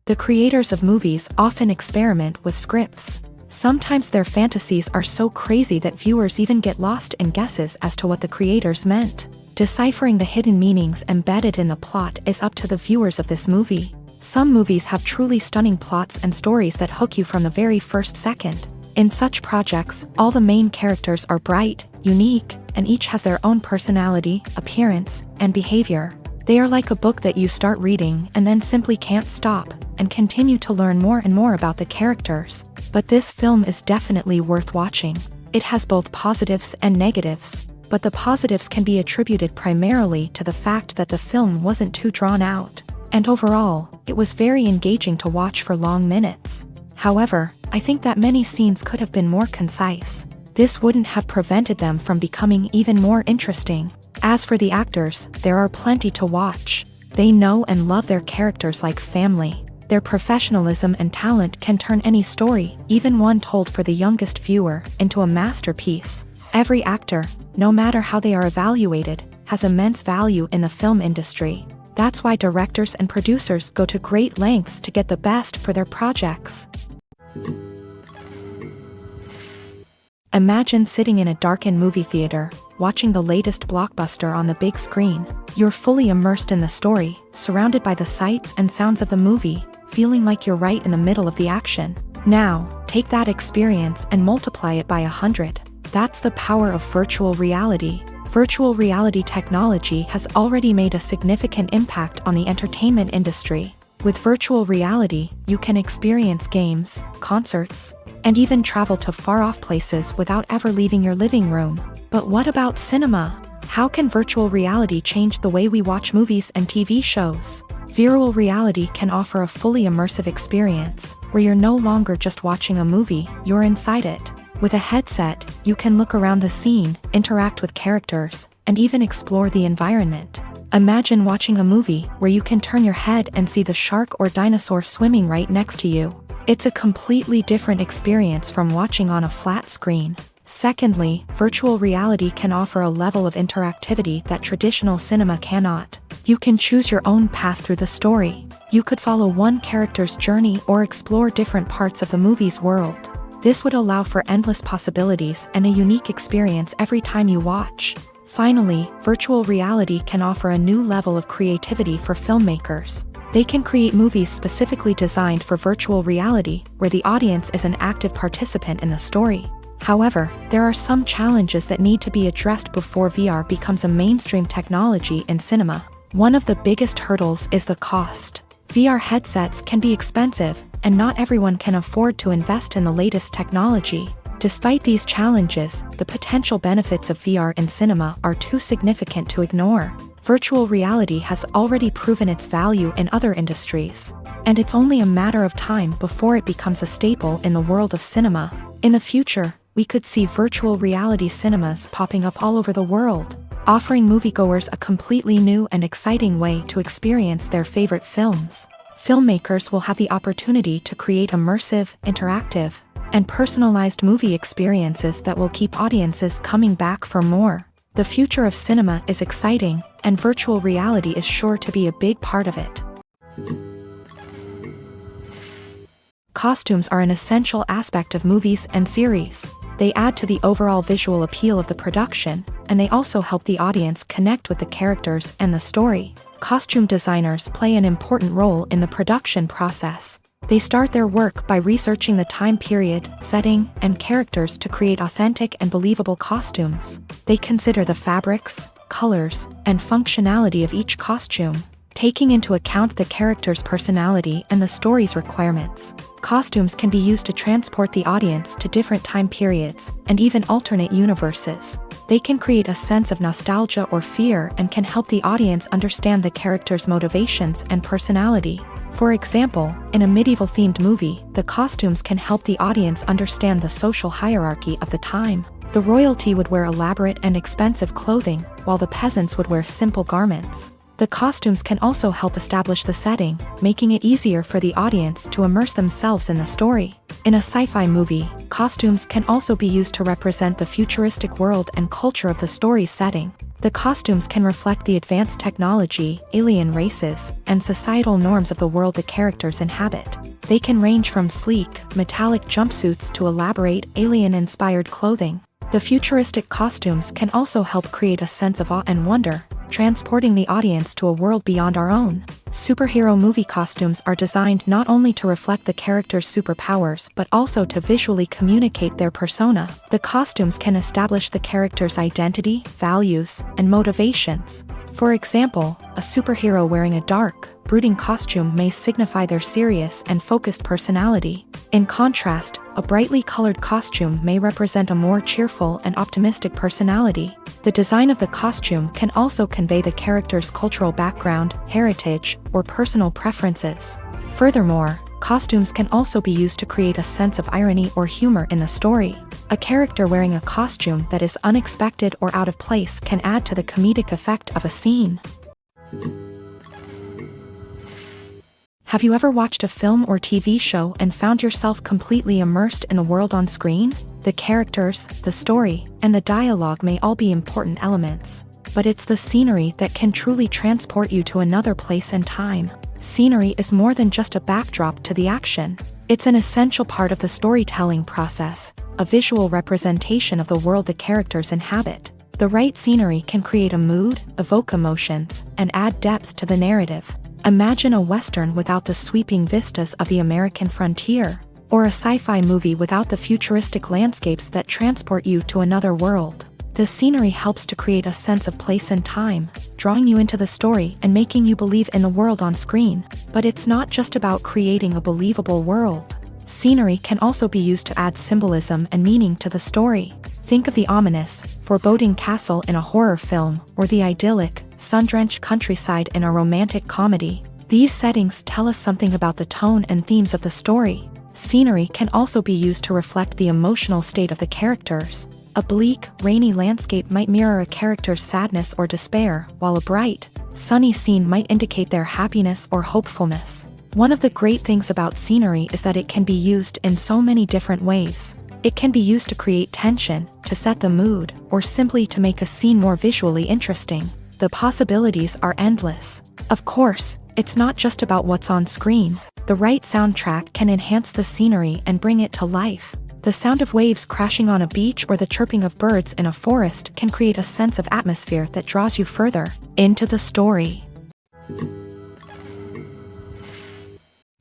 The creators of movies often experiment with scripts. Sometimes their fantasies are so crazy that viewers even get lost in guesses as to what the creators meant. Deciphering the hidden meanings embedded in the plot is up to the viewers of this movie. Some movies have truly stunning plots and stories that hook you from the very first second. In such projects, all the main characters are bright, unique, and each has their own personality, appearance, and behavior. They are like a book that you start reading and then simply can't stop, and continue to learn more and more about the characters. But this film is definitely worth watching. It has both positives and negatives, but the positives can be attributed primarily to the fact that the film wasn't too drawn out, and overall, it was very engaging to watch for long minutes. However, I think that many scenes could have been more concise. This wouldn't have prevented them from becoming even more interesting. As for the actors, there are plenty to watch. They know and love their characters like family. Their professionalism and talent can turn any story, even one told for the youngest viewer, into a masterpiece. Every actor, no matter how they are evaluated, has immense value in the film industry. That's why directors and producers go to great lengths to get the best for their projects. Imagine sitting in a darkened movie theater, watching the latest blockbuster on the big screen. You're fully immersed in the story, surrounded by the sights and sounds of the movie, feeling like you're right in the middle of the action. Now, take that experience and multiply it by 100. That's the power of virtual reality. Virtual reality technology has already made a significant impact on the entertainment industry. With virtual reality, you can experience games, concerts, and even travel to far-off places without ever leaving your living room. But what about cinema? How can virtual reality change the way we watch movies and TV shows? Virtual reality can offer a fully immersive experience, where you're no longer just watching a movie, you're inside it. With a headset, you can look around the scene, interact with characters, and even explore the environment. Imagine watching a movie where you can turn your head and see the shark or dinosaur swimming right next to you. It's a completely different experience from watching on a flat screen. Secondly, virtual reality can offer a level of interactivity that traditional cinema cannot. You can choose your own path through the story. You could follow one character's journey or explore different parts of the movie's world. This would allow for endless possibilities and a unique experience every time you watch. Finally, virtual reality can offer a new level of creativity for filmmakers. They can create movies specifically designed for virtual reality, where the audience is an active participant in the story. However, there are some challenges that need to be addressed before VR becomes a mainstream technology in cinema. One of the biggest hurdles is the cost. VR headsets can be expensive, and not everyone can afford to invest in the latest technology. Despite these challenges, the potential benefits of VR in cinema are too significant to ignore. Virtual reality has already proven its value in other industries, and it's only a matter of time before it becomes a staple in the world of cinema. In the future, we could see virtual reality cinemas popping up all over the world, offering moviegoers a completely new and exciting way to experience their favorite films. Filmmakers will have the opportunity to create immersive, interactive, and personalized movie experiences that will keep audiences coming back for more. The future of cinema is exciting, and virtual reality is sure to be a big part of it. Costumes are an essential aspect of movies and series. They add to the overall visual appeal of the production, and they also help the audience connect with the characters and the story. Costume designers play an important role in the production process. They start their work by researching the time period, setting, and characters to create authentic and believable costumes. They consider the fabrics, colors, and functionality of each costume, taking into account the character's personality and the story's requirements. Costumes can be used to transport the audience to different time periods, and even alternate universes. They can create a sense of nostalgia or fear and can help the audience understand the character's motivations and personality. For example, in a medieval-themed movie, the costumes can help the audience understand the social hierarchy of the time. The royalty would wear elaborate and expensive clothing, while the peasants would wear simple garments. The costumes can also help establish the setting, making it easier for the audience to immerse themselves in the story. In a sci-fi movie, costumes can also be used to represent the futuristic world and culture of the story's setting. The costumes can reflect the advanced technology, alien races, and societal norms of the world the characters inhabit. They can range from sleek, metallic jumpsuits to elaborate, alien-inspired clothing. The futuristic costumes can also help create a sense of awe and wonder, transporting the audience to a world beyond our own. Superhero movie costumes are designed not only to reflect the character's superpowers but also to visually communicate their persona. The costumes can establish the character's identity, values, and motivations. For example, a superhero wearing a dark, brooding costume may signify their serious and focused personality. In contrast, a brightly colored costume may represent a more cheerful and optimistic personality. The design of the costume can also convey the character's cultural background, heritage, or personal preferences. Furthermore, costumes can also be used to create a sense of irony or humor in the story. A character wearing a costume that is unexpected or out of place can add to the comedic effect of a scene. Have you ever watched a film or TV show and found yourself completely immersed in the world on screen? The characters, the story, and the dialogue may all be important elements, but it's the scenery that can truly transport you to another place and time. Scenery is more than just a backdrop to the action. It's an essential part of the storytelling process, a visual representation of the world the characters inhabit. The right scenery can create a mood, evoke emotions, and add depth to the narrative. Imagine a Western without the sweeping vistas of the American frontier, or a sci-fi movie without the futuristic landscapes that transport you to another world. The scenery helps to create a sense of place and time, drawing you into the story and making you believe in the world on screen. But it's not just about creating a believable world. Scenery can also be used to add symbolism and meaning to the story. Think of the ominous, foreboding castle in a horror film, or the idyllic, sun-drenched countryside in a romantic comedy. These settings tell us something about the tone and themes of the story. Scenery can also be used to reflect the emotional state of the characters. A bleak, rainy landscape might mirror a character's sadness or despair, while a bright, sunny scene might indicate their happiness or hopefulness. One of the great things about scenery is that it can be used in so many different ways. It can be used to create tension, to set the mood, or simply to make a scene more visually interesting. The possibilities are endless. Of course, it's not just about what's on screen. The right soundtrack can enhance the scenery and bring it to life. The sound of waves crashing on a beach or the chirping of birds in a forest can create a sense of atmosphere that draws you further into the story.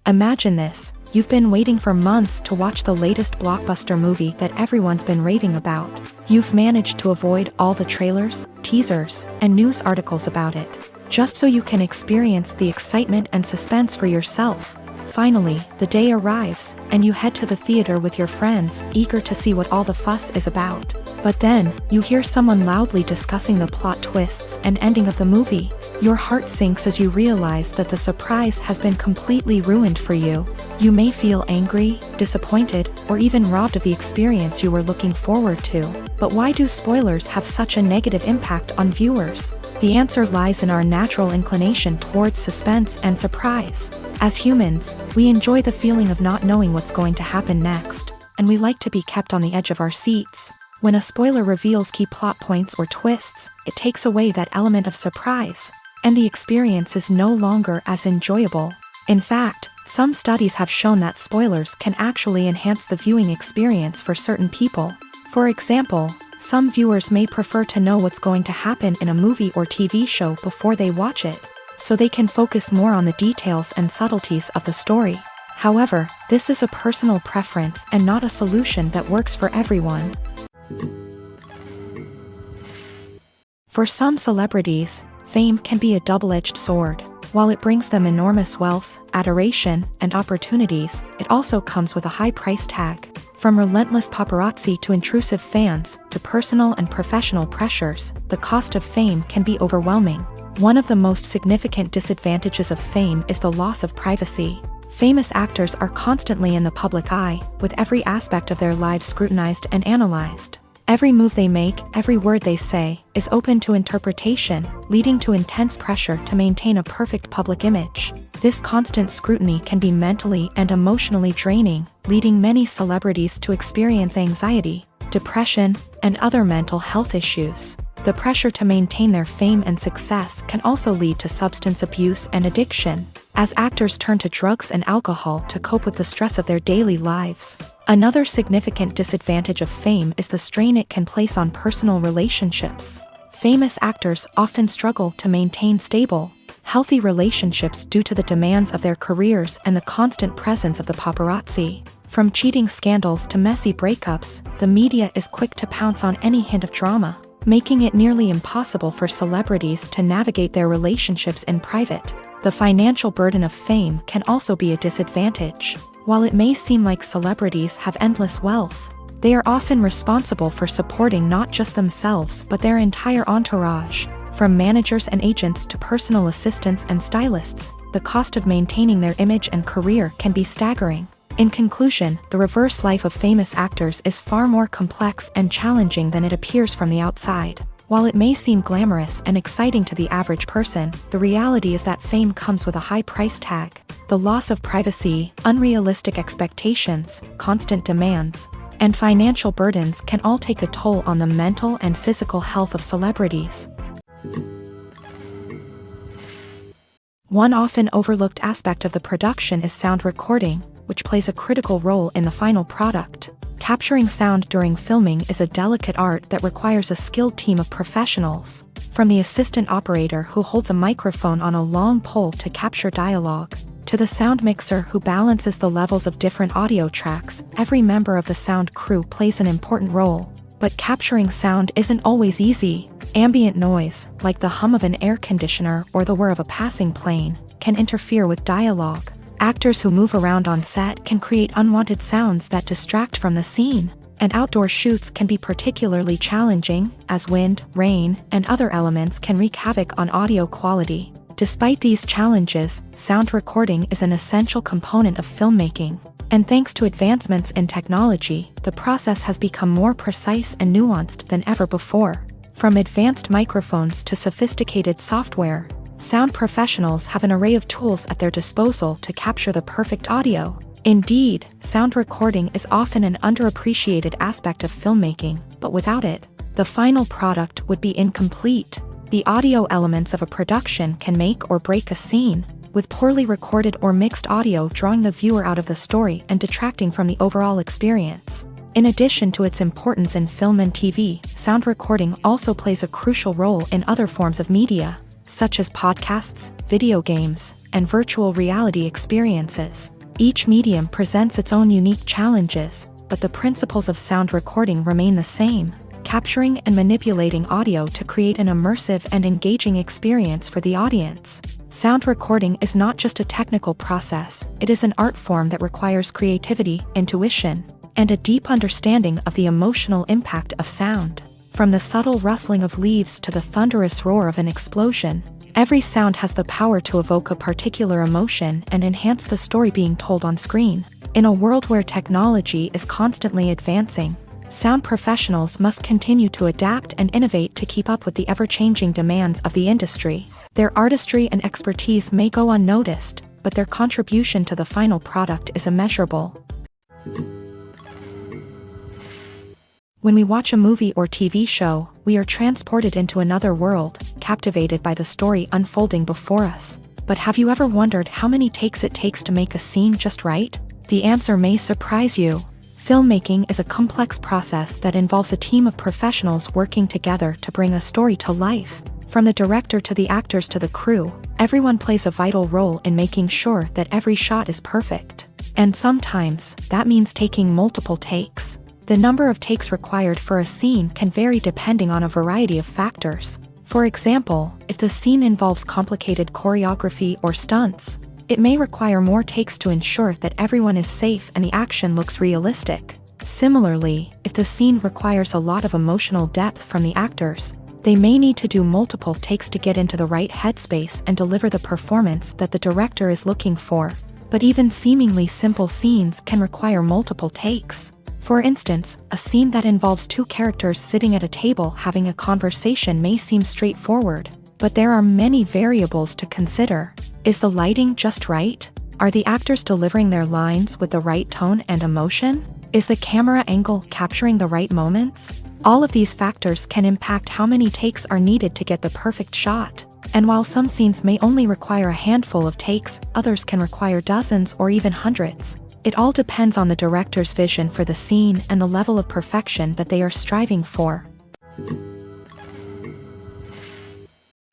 Imagine this: you've been waiting for months to watch the latest blockbuster movie that everyone's been raving about. You've managed to avoid all the trailers, teasers, and news articles about it, just so you can experience the excitement and suspense for yourself. Finally, the day arrives, and you head to the theater with your friends, eager to see what all the fuss is about. But then, you hear someone loudly discussing the plot twists and ending of the movie. Your heart sinks as you realize that the surprise has been completely ruined for you. You may feel angry, disappointed, or even robbed of the experience you were looking forward to. But why do spoilers have such a negative impact on viewers? The answer lies in our natural inclination towards suspense and surprise. As humans, we enjoy the feeling of not knowing what's going to happen next, and we like to be kept on the edge of our seats. When a spoiler reveals key plot points or twists, it takes away that element of surprise, and the experience is no longer as enjoyable. In fact, some studies have shown that spoilers can actually enhance the viewing experience for certain people. For example, some viewers may prefer to know what's going to happen in a movie or TV show before they watch it, so they can focus more on the details and subtleties of the story. However, this is a personal preference and not a solution that works for everyone. For some celebrities, fame can be a double-edged sword. While it brings them enormous wealth, adoration, and opportunities, it also comes with a high price tag. From relentless paparazzi to intrusive fans, to personal and professional pressures, the cost of fame can be overwhelming. One of the most significant disadvantages of fame is the loss of privacy. Famous actors are constantly in the public eye, with every aspect of their lives scrutinized and analyzed. Every move they make, every word they say, is open to interpretation, leading to intense pressure to maintain a perfect public image. This constant scrutiny can be mentally and emotionally draining, leading many celebrities to experience anxiety, depression, and other mental health issues. The pressure to maintain their fame and success can also lead to substance abuse and addiction, as actors turn to drugs and alcohol to cope with the stress of their daily lives. Another significant disadvantage of fame is the strain it can place on personal relationships. Famous actors often struggle to maintain stable, healthy relationships due to the demands of their careers and the constant presence of the paparazzi. From cheating scandals to messy breakups, the media is quick to pounce on any hint of drama, making it nearly impossible for celebrities to navigate their relationships in private. The financial burden of fame can also be a disadvantage. While it may seem like celebrities have endless wealth, they are often responsible for supporting not just themselves but their entire entourage. From managers and agents to personal assistants and stylists, the cost of maintaining their image and career can be staggering. In conclusion, the reverse life of famous actors is far more complex and challenging than it appears from the outside. While it may seem glamorous and exciting to the average person, the reality is that fame comes with a high price tag. The loss of privacy, unrealistic expectations, constant demands, and financial burdens can all take a toll on the mental and physical health of celebrities. One often overlooked aspect of the production is sound recording, which plays a critical role in the final product. Capturing sound during filming is a delicate art that requires a skilled team of professionals. From the assistant operator who holds a microphone on a long pole to capture dialogue, to the sound mixer who balances the levels of different audio tracks, every member of the sound crew plays an important role. But capturing sound isn't always easy. Ambient noise, like the hum of an air conditioner or the whir of a passing plane, can interfere with dialogue. Actors who move around on set can create unwanted sounds that distract from the scene, and outdoor shoots can be particularly challenging, as wind, rain, and other elements can wreak havoc on audio quality. Despite these challenges, sound recording is an essential component of filmmaking, and thanks to advancements in technology, the process has become more precise and nuanced than ever before. From advanced microphones to sophisticated software, sound professionals have an array of tools at their disposal to capture the perfect audio. Indeed, sound recording is often an underappreciated aspect of filmmaking, but without it, the final product would be incomplete. The audio elements of a production can make or break a scene, with poorly recorded or mixed audio drawing the viewer out of the story and detracting from the overall experience. In addition to its importance in film and TV, sound recording also plays a crucial role in other forms of media, such as podcasts, video games, and virtual reality experiences. Each medium presents its own unique challenges, but the principles of sound recording remain the same: capturing and manipulating audio to create an immersive and engaging experience for the audience. Sound recording is not just a technical process, it is an art form that requires creativity, intuition, and a deep understanding of the emotional impact of sound. From the subtle rustling of leaves to the thunderous roar of an explosion, every sound has the power to evoke a particular emotion and enhance the story being told on screen. In a world where technology is constantly advancing, sound professionals must continue to adapt and innovate to keep up with the ever-changing demands of the industry. Their artistry and expertise may go unnoticed, but their contribution to the final product is immeasurable. When we watch a movie or TV show, we are transported into another world, captivated by the story unfolding before us. But have you ever wondered how many takes it takes to make a scene just right? The answer may surprise you. Filmmaking is a complex process that involves a team of professionals working together to bring a story to life. From the director to the actors to the crew, everyone plays a vital role in making sure that every shot is perfect. And sometimes, that means taking multiple takes. The number of takes required for a scene can vary depending on a variety of factors. For example, if the scene involves complicated choreography or stunts, it may require more takes to ensure that everyone is safe and the action looks realistic. Similarly, if the scene requires a lot of emotional depth from the actors, they may need to do multiple takes to get into the right headspace and deliver the performance that the director is looking for. But even seemingly simple scenes can require multiple takes. For instance, a scene that involves two characters sitting at a table having a conversation may seem straightforward, but there are many variables to consider. Is the lighting just right? Are the actors delivering their lines with the right tone and emotion? Is the camera angle capturing the right moments? All of these factors can impact how many takes are needed to get the perfect shot. And while some scenes may only require a handful of takes, others can require dozens or even hundreds. It all depends on the director's vision for the scene and the level of perfection that they are striving for.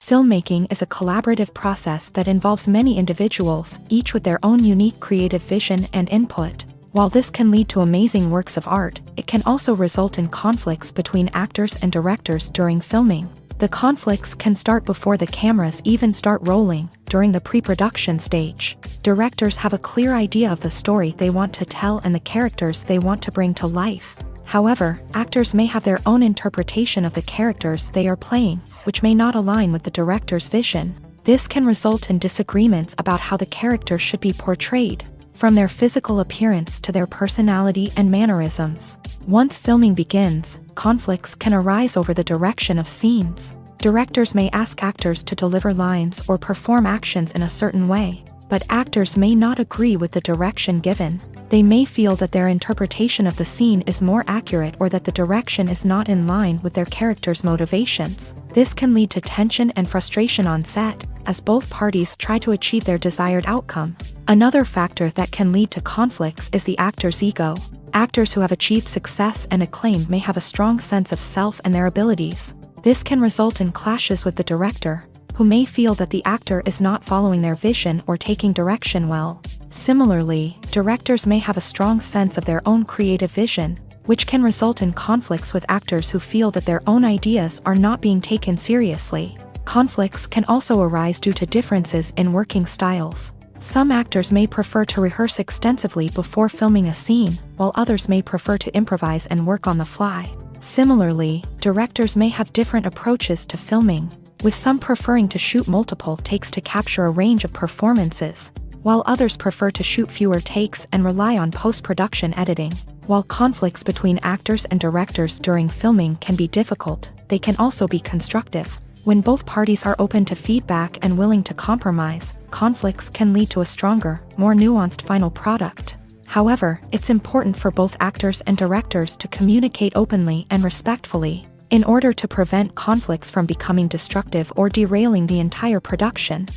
Filmmaking is a collaborative process that involves many individuals, each with their own unique creative vision and input. While this can lead to amazing works of art, it can also result in conflicts between actors and directors during filming. The conflicts can start before the cameras even start rolling, during the pre-production stage. Directors have a clear idea of the story they want to tell and the characters they want to bring to life. However, actors may have their own interpretation of the characters they are playing, which may not align with the director's vision. This can result in disagreements about how the character should be portrayed, from their physical appearance to their personality and mannerisms. Once filming begins, conflicts can arise over the direction of scenes. Directors may ask actors to deliver lines or perform actions in a certain way, but actors may not agree with the direction given. They may feel that their interpretation of the scene is more accurate or that the direction is not in line with their character's motivations. This can lead to tension and frustration on set, as both parties try to achieve their desired outcome. Another factor that can lead to conflicts is the actor's ego. Actors who have achieved success and acclaim may have a strong sense of self and their abilities. This can result in clashes with the director, who may feel that the actor is not following their vision or taking direction well. Similarly, directors may have a strong sense of their own creative vision, which can result in conflicts with actors who feel that their own ideas are not being taken seriously. Conflicts can also arise due to differences in working styles. Some actors may prefer to rehearse extensively before filming a scene, while others may prefer to improvise and work on the fly. Similarly, directors may have different approaches to filming, with some preferring to shoot multiple takes to capture a range of performances, while others prefer to shoot fewer takes and rely on post-production editing. While conflicts between actors and directors during filming can be difficult, they can also be constructive. When both parties are open to feedback and willing to compromise, conflicts can lead to a stronger, more nuanced final product. However, it's important for both actors and directors to communicate openly and respectfully, in order to prevent conflicts from becoming destructive or derailing the entire production.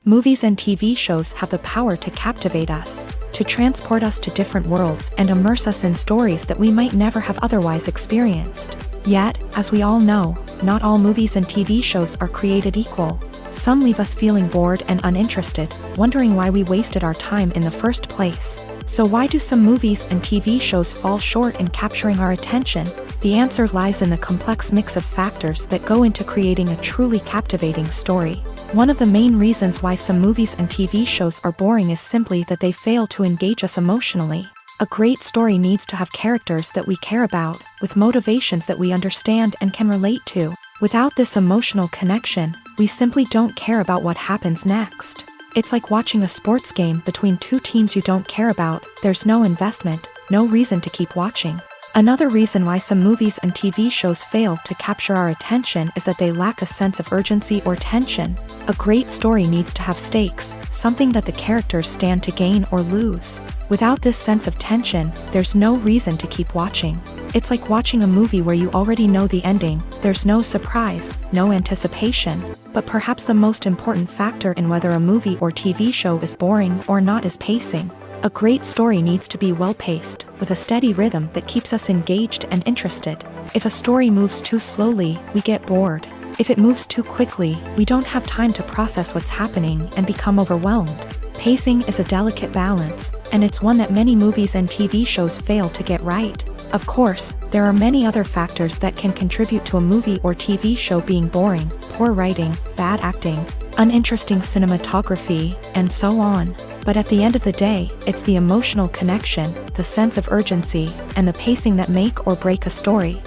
Movies and TV shows have the power to captivate us, to transport us to different worlds and immerse us in stories that we might never have otherwise experienced. Yet, as we all know, not all movies and TV shows are created equal. Some leave us feeling bored and uninterested, wondering why we wasted our time in the first place. So why do some movies and TV shows fall short in capturing our attention? The answer lies in the complex mix of factors that go into creating a truly captivating story. One of the main reasons why some movies and TV shows are boring is simply that they fail to engage us emotionally. A great story needs to have characters that we care about, with motivations that we understand and can relate to. Without this emotional connection, we simply don't care about what happens next. It's like watching a sports game between two teams you don't care about. There's no investment, no reason to keep watching. Another reason why some movies and TV shows fail to capture our attention is that they lack a sense of urgency or tension. A great story needs to have stakes, something that the characters stand to gain or lose. Without this sense of tension, there's no reason to keep watching. It's like watching a movie where you already know the ending. There's no surprise, no anticipation. But perhaps the most important factor in whether a movie or TV show is boring or not is pacing. A great story needs to be well-paced, with a steady rhythm that keeps us engaged and interested. If a story moves too slowly, we get bored. If it moves too quickly, we don't have time to process what's happening and become overwhelmed. Pacing is a delicate balance, and it's one that many movies and TV shows fail to get right. Of course, there are many other factors that can contribute to a movie or TV show being boring: poor writing, bad acting, uninteresting cinematography, and so on. But at the end of the day, it's the emotional connection, the sense of urgency, and the pacing that make or break a story.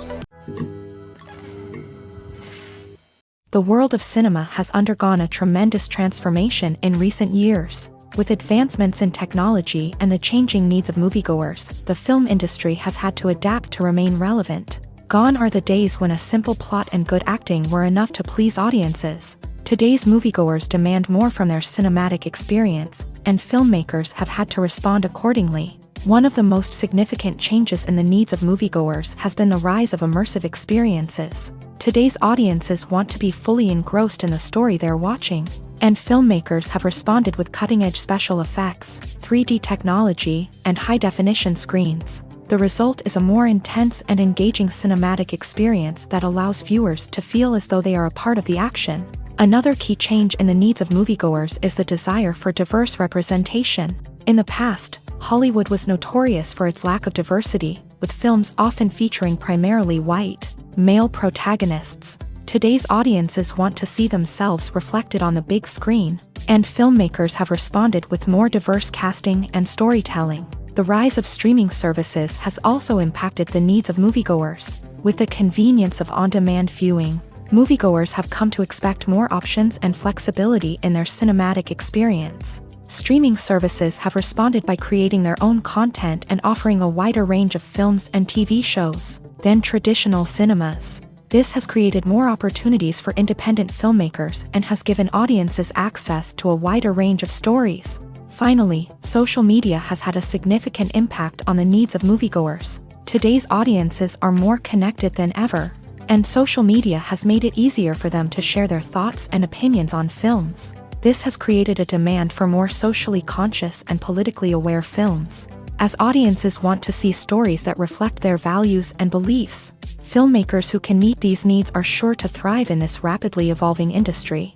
The world of cinema has undergone a tremendous transformation in recent years. With advancements in technology and the changing needs of moviegoers, the film industry has had to adapt to remain relevant. Gone are the days when a simple plot and good acting were enough to please audiences. Today's moviegoers demand more from their cinematic experience, and filmmakers have had to respond accordingly. One of the most significant changes in the needs of moviegoers has been the rise of immersive experiences. Today's audiences want to be fully engrossed in the story they're watching, and filmmakers have responded with cutting-edge special effects, 3D technology, and high-definition screens. The result is a more intense and engaging cinematic experience that allows viewers to feel as though they are a part of the action. Another key change in the needs of moviegoers is the desire for diverse representation. In the past, Hollywood was notorious for its lack of diversity, with films often featuring primarily white, male protagonists. Today's audiences want to see themselves reflected on the big screen, and filmmakers have responded with more diverse casting and storytelling. The rise of streaming services has also impacted the needs of moviegoers. With the convenience of on-demand viewing, moviegoers have come to expect more options and flexibility in their cinematic experience. Streaming services have responded by creating their own content and offering a wider range of films and TV shows than traditional cinemas. This has created more opportunities for independent filmmakers and has given audiences access to a wider range of stories. Finally, social media has had a significant impact on the needs of moviegoers. Today's audiences are more connected than ever, and social media has made it easier for them to share their thoughts and opinions on films. This has created a demand for more socially conscious and politically aware films. As audiences want to see stories that reflect their values and beliefs, filmmakers who can meet these needs are sure to thrive in this rapidly evolving industry.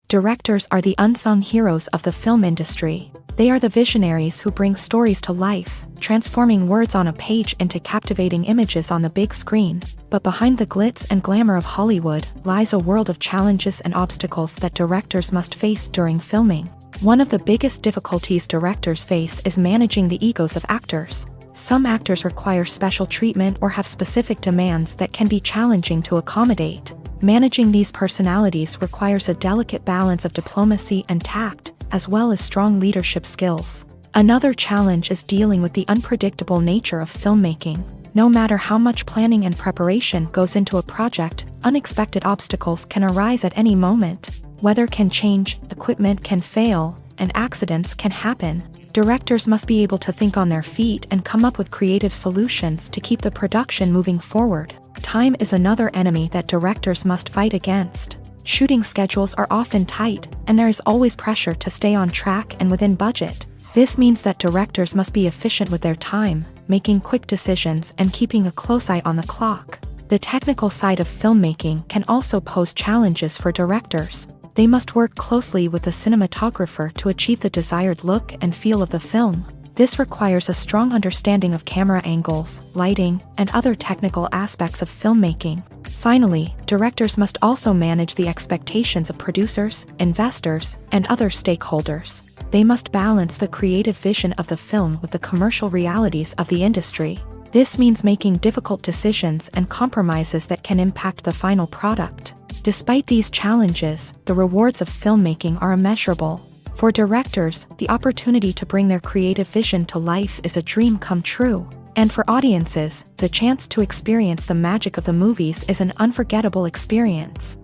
Directors are the unsung heroes of the film industry. They are the visionaries who bring stories to life, transforming words on a page into captivating images on the big screen. But behind the glitz and glamour of Hollywood lies a world of challenges and obstacles that directors must face during filming. One of the biggest difficulties directors face is managing the egos of actors. Some actors require special treatment or have specific demands that can be challenging to accommodate. Managing these personalities requires a delicate balance of diplomacy and tact, as well as strong leadership skills. Another challenge is dealing with the unpredictable nature of filmmaking. No matter how much planning and preparation goes into a project, unexpected obstacles can arise at any moment. Weather can change, equipment can fail, and accidents can happen. Directors must be able to think on their feet and come up with creative solutions to keep the production moving forward. Time is another enemy that directors must fight against. Shooting schedules are often tight, and there is always pressure to stay on track and within budget. This means that directors must be efficient with their time, making quick decisions and keeping a close eye on the clock. The technical side of filmmaking can also pose challenges for directors. They must work closely with the cinematographer to achieve the desired look and feel of the film. This requires a strong understanding of camera angles, lighting, and other technical aspects of filmmaking. Finally, directors must also manage the expectations of producers, investors, and other stakeholders. They must balance the creative vision of the film with the commercial realities of the industry. This means making difficult decisions and compromises that can impact the final product. Despite these challenges, the rewards of filmmaking are immeasurable. For directors, the opportunity to bring their creative vision to life is a dream come true. And for audiences, the chance to experience the magic of the movies is an unforgettable experience.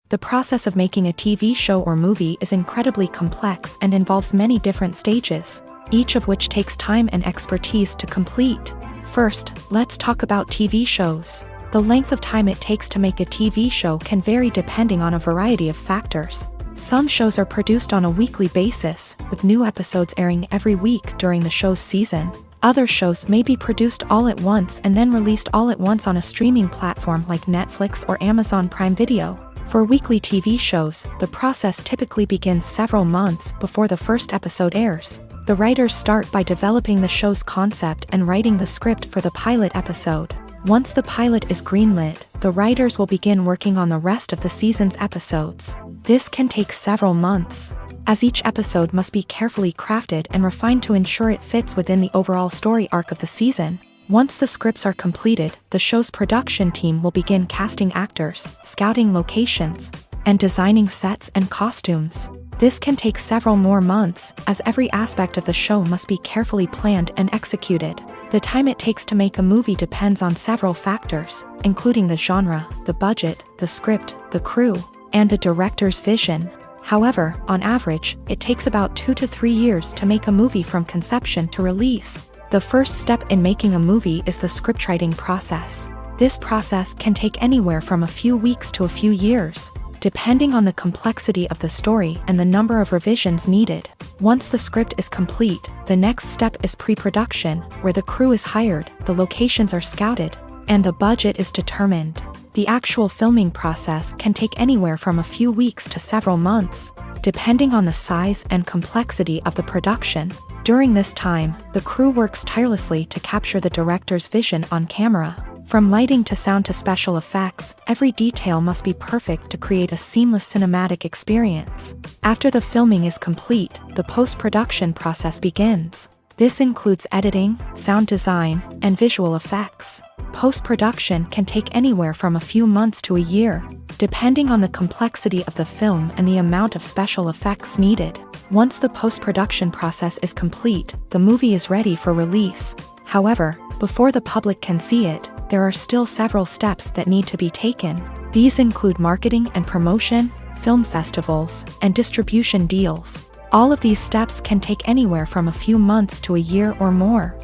The process of making a TV show or movie is incredibly complex and involves many different stages, each of which takes time and expertise to complete. First, let's talk about TV shows. The length of time it takes to make a TV show can vary depending on a variety of factors. Some shows are produced on a weekly basis, with new episodes airing every week during the show's season. Other shows may be produced all at once and then released all at once on a streaming platform like Netflix or Amazon Prime Video. For weekly TV shows, the process typically begins several months before the first episode airs. The writers start by developing the show's concept and writing the script for the pilot episode. Once the pilot is greenlit, the writers will begin working on the rest of the season's episodes. This can take several months, as each episode must be carefully crafted and refined to ensure it fits within the overall story arc of the season. Once the scripts are completed, the show's production team will begin casting actors, scouting locations, and designing sets and costumes. This can take several more months, as every aspect of the show must be carefully planned and executed. The time it takes to make a movie depends on several factors, including the genre, the budget, the script, the crew, and the director's vision. However, on average, it takes about 2 to 3 years to make a movie from conception to release. The first step in making a movie is the scriptwriting process. This process can take anywhere from a few weeks to a few years, depending on the complexity of the story and the number of revisions needed. Once the script is complete, the next step is pre-production, where the crew is hired, the locations are scouted, and the budget is determined. The actual filming process can take anywhere from a few weeks to several months, depending on the size and complexity of the production. During this time, the crew works tirelessly to capture the director's vision on camera. From lighting to sound to special effects, every detail must be perfect to create a seamless cinematic experience. After the filming is complete, the post-production process begins. This includes editing, sound design, and visual effects. Post-production can take anywhere from a few months to a year, depending on the complexity of the film and the amount of special effects needed. Once the post-production process is complete, the movie is ready for release. However, before the public can see it, there are still several steps that need to be taken. These include marketing and promotion, film festivals, and distribution deals. All of these steps can take anywhere from a few months to a year or more.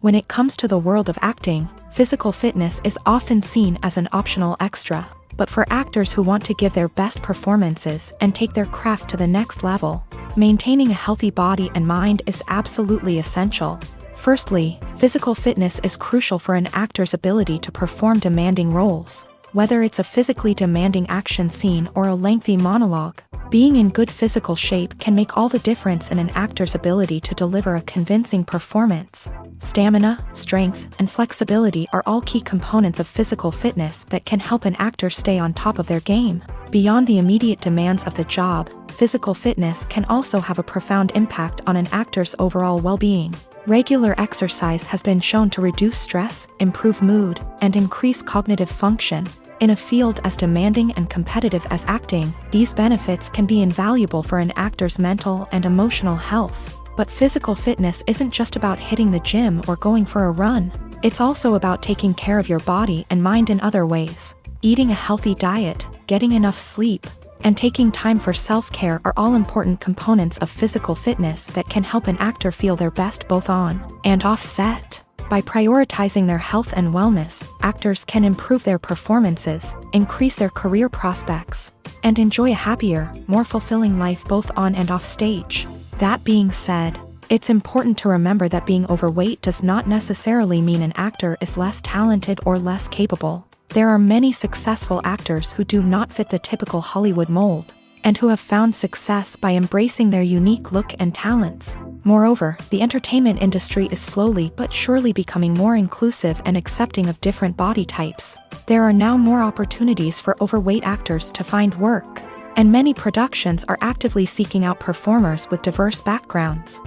When it comes to the world of acting, physical fitness is often seen as an optional extra. But for actors who want to give their best performances and take their craft to the next level, maintaining a healthy body and mind is absolutely essential. Firstly, physical fitness is crucial for an actor's ability to perform demanding roles. Whether it's a physically demanding action scene or a lengthy monologue, being in good physical shape can make all the difference in an actor's ability to deliver a convincing performance. Stamina, strength, and flexibility are all key components of physical fitness that can help an actor stay on top of their game. Beyond the immediate demands of the job, physical fitness can also have a profound impact on an actor's overall well-being. Regular exercise has been shown to reduce stress, improve mood, and increase cognitive function. In a field as demanding and competitive as acting, these benefits can be invaluable for an actor's mental and emotional health. But physical fitness isn't just about hitting the gym or going for a run. It's also about taking care of your body and mind in other ways. Eating a healthy diet, getting enough sleep, and taking time for self-care are all important components of physical fitness that can help an actor feel their best both on and off set. By prioritizing their health and wellness, actors can improve their performances, increase their career prospects, and enjoy a happier, more fulfilling life both on and off stage. That being said, it's important to remember that being overweight does not necessarily mean an actor is less talented or less capable. There are many successful actors who do not fit the typical Hollywood mold, and who have found success by embracing their unique look and talents. Moreover, the entertainment industry is slowly but surely becoming more inclusive and accepting of different body types. There are now more opportunities for overweight actors to find work, and many productions are actively seeking out performers with diverse backgrounds.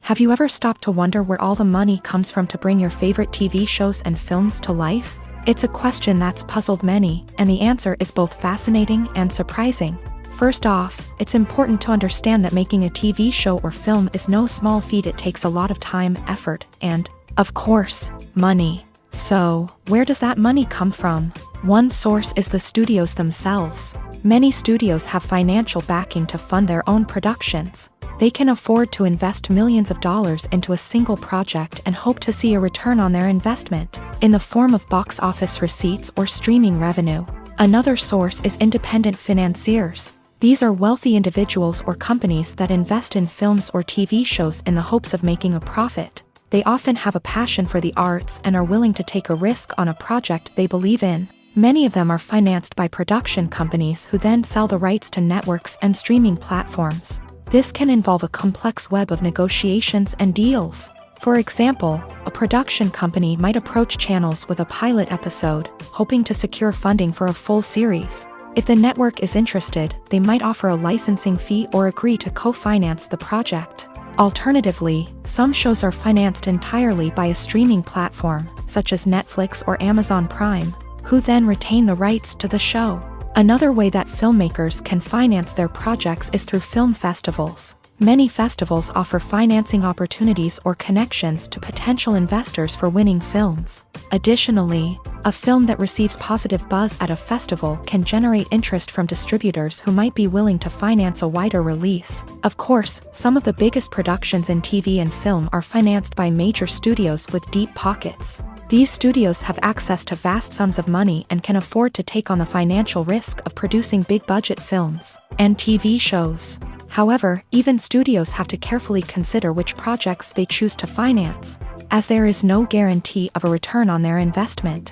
Have you ever stopped to wonder where all the money comes from to bring your favorite TV shows and films to life? It's a question that's puzzled many, and the answer is both fascinating and surprising. First off, it's important to understand that making a TV show or film is no small feat. It takes a lot of time, effort, and, of course, money. So, where does that money come from? One source is the studios themselves. Many studios have financial backing to fund their own productions. They can afford to invest millions of dollars into a single project and hope to see a return on their investment, in the form of box office receipts or streaming revenue. Another source is independent financiers. These are wealthy individuals or companies that invest in films or TV shows in the hopes of making a profit. They often have a passion for the arts and are willing to take a risk on a project they believe in. Many of them are financed by production companies who then sell the rights to networks and streaming platforms. This can involve a complex web of negotiations and deals. For example, a production company might approach channels with a pilot episode, hoping to secure funding for a full series. If the network is interested, they might offer a licensing fee or agree to co-finance the project. Alternatively, some shows are financed entirely by a streaming platform, such as Netflix or Amazon Prime, who then retain the rights to the show. Another way that filmmakers can finance their projects is through film festivals. Many festivals offer financing opportunities or connections to potential investors for winning films. Additionally, a film that receives positive buzz at a festival can generate interest from distributors who might be willing to finance a wider release. Of course, some of the biggest productions in TV and film are financed by major studios with deep pockets. These studios have access to vast sums of money and can afford to take on the financial risk of producing big-budget films and TV shows. However, even studios have to carefully consider which projects they choose to finance, as there is no guarantee of a return on their investment.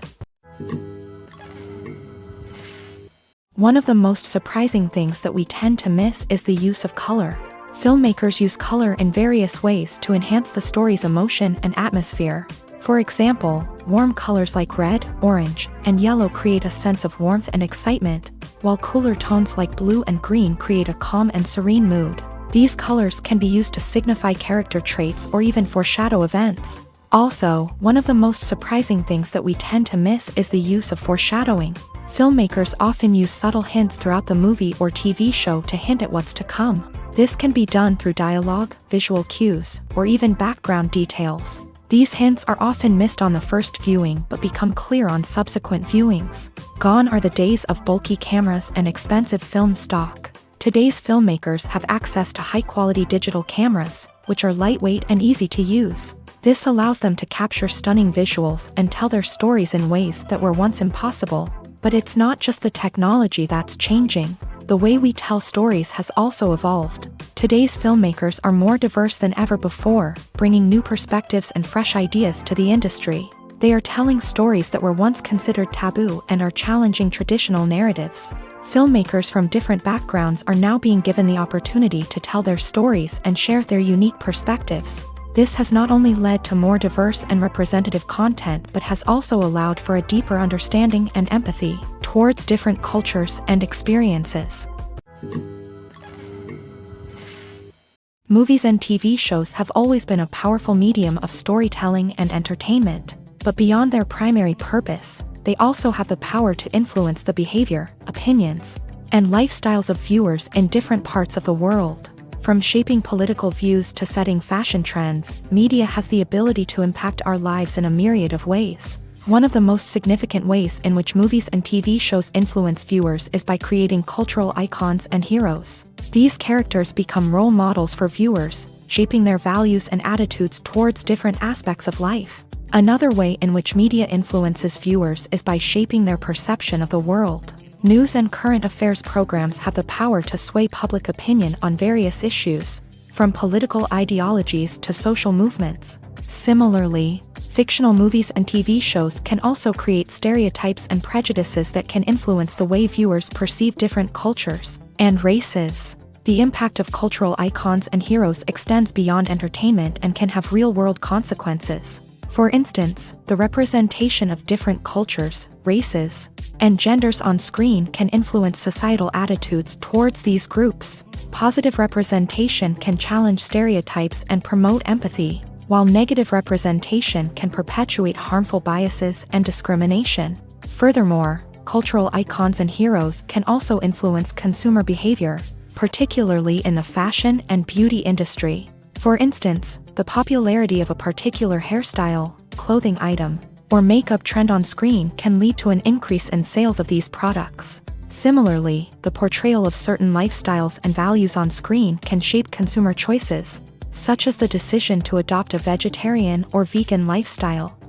One of the most surprising things that we tend to miss is the use of color. Filmmakers use color in various ways to enhance the story's emotion and atmosphere. For example, warm colors like red, orange, and yellow create a sense of warmth and excitement, while cooler tones like blue and green create a calm and serene mood. These colors can be used to signify character traits or even foreshadow events. Also, one of the most surprising things that we tend to miss is the use of foreshadowing. Filmmakers often use subtle hints throughout the movie or TV show to hint at what's to come. This can be done through dialogue, visual cues, or even background details. These hints are often missed on the first viewing but become clear on subsequent viewings. Gone are the days of bulky cameras and expensive film stock. Today's filmmakers have access to high-quality digital cameras, which are lightweight and easy to use. This allows them to capture stunning visuals and tell their stories in ways that were once impossible. But it's not just the technology that's changing. The way we tell stories has also evolved. Today's filmmakers are more diverse than ever before, bringing new perspectives and fresh ideas to the industry. They are telling stories that were once considered taboo and are challenging traditional narratives. Filmmakers from different backgrounds are now being given the opportunity to tell their stories and share their unique perspectives. This has not only led to more diverse and representative content but has also allowed for a deeper understanding and empathy towards different cultures and experiences. Movies and TV shows have always been a powerful medium of storytelling and entertainment, but beyond their primary purpose, they also have the power to influence the behavior, opinions, and lifestyles of viewers in different parts of the world. From shaping political views to setting fashion trends, media has the ability to impact our lives in a myriad of ways. One of the most significant ways in which movies and TV shows influence viewers is by creating cultural icons and heroes. These characters become role models for viewers, shaping their values and attitudes towards different aspects of life. Another way in which media influences viewers is by shaping their perception of the world. News and current affairs programs have the power to sway public opinion on various issues, from political ideologies to social movements. Similarly, fictional movies and TV shows can also create stereotypes and prejudices that can influence the way viewers perceive different cultures and races. The impact of cultural icons and heroes extends beyond entertainment and can have real-world consequences. For instance, the representation of different cultures, races, and genders on screen can influence societal attitudes towards these groups. Positive representation can challenge stereotypes and promote empathy, while negative representation can perpetuate harmful biases and discrimination. Furthermore, cultural icons and heroes can also influence consumer behavior, particularly in the fashion and beauty industry. For instance, the popularity of a particular hairstyle, clothing item, or makeup trend on screen can lead to an increase in sales of these products. Similarly, the portrayal of certain lifestyles and values on screen can shape consumer choices, such as the decision to adopt a vegetarian or vegan lifestyle.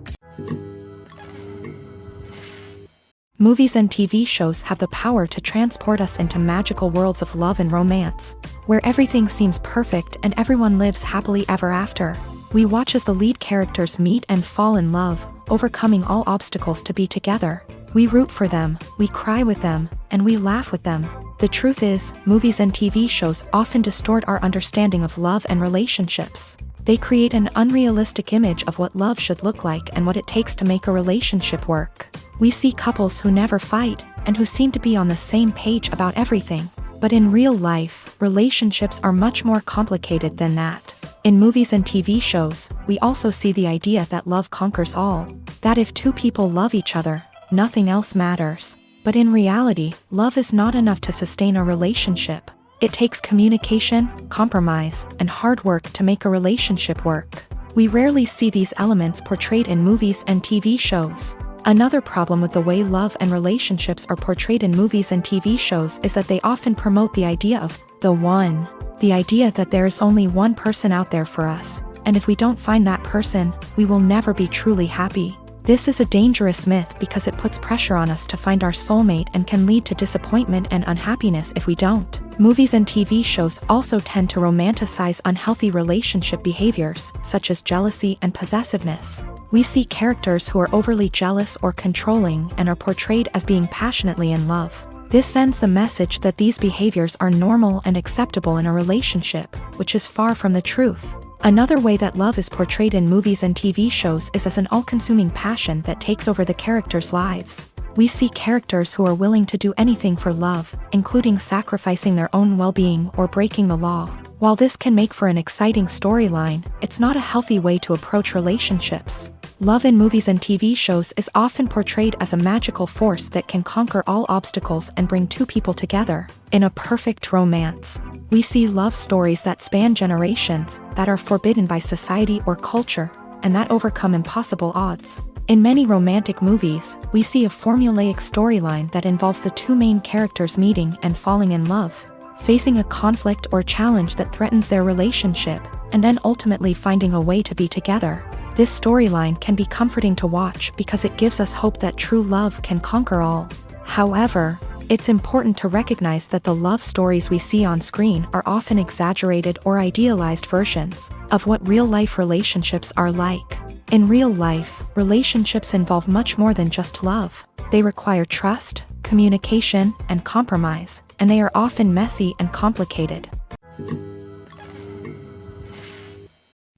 Movies and TV shows have the power to transport us into magical worlds of love and romance, where everything seems perfect and everyone lives happily ever after. We watch as the lead characters meet and fall in love, overcoming all obstacles to be together. We root for them, we cry with them, and we laugh with them. The truth is, movies and TV shows often distort our understanding of love and relationships. They create an unrealistic image of what love should look like and what it takes to make a relationship work. We see couples who never fight, and who seem to be on the same page about everything. But in real life, relationships are much more complicated than that. In movies and TV shows, we also see the idea that love conquers all. That if two people love each other, nothing else matters. But in reality, love is not enough to sustain a relationship. It takes communication, compromise, and hard work to make a relationship work. We rarely see these elements portrayed in movies and TV shows. Another problem with the way love and relationships are portrayed in movies and TV shows is that they often promote the idea of the one. The idea that there is only one person out there for us, and if we don't find that person, we will never be truly happy. This is a dangerous myth because it puts pressure on us to find our soulmate and can lead to disappointment and unhappiness if we don't. Movies and TV shows also tend to romanticize unhealthy relationship behaviors, such as jealousy and possessiveness. We see characters who are overly jealous or controlling and are portrayed as being passionately in love. This sends the message that these behaviors are normal and acceptable in a relationship, which is far from the truth. Another way that love is portrayed in movies and TV shows is as an all-consuming passion that takes over the characters' lives. We see characters who are willing to do anything for love, including sacrificing their own well-being or breaking the law. While this can make for an exciting storyline, it's not a healthy way to approach relationships. Love in movies and TV shows is often portrayed as a magical force that can conquer all obstacles and bring two people together. In a perfect romance, we see love stories that span generations, that are forbidden by society or culture, and that overcome impossible odds. In many romantic movies, we see a formulaic storyline that involves the two main characters meeting and falling in love, facing a conflict or challenge that threatens their relationship, and then ultimately finding a way to be together. This storyline can be comforting to watch because it gives us hope that true love can conquer all. However, it's important to recognize that the love stories we see on screen are often exaggerated or idealized versions of what real-life relationships are like. In real life, relationships involve much more than just love. They require trust, communication, and compromise, and they are often messy and complicated.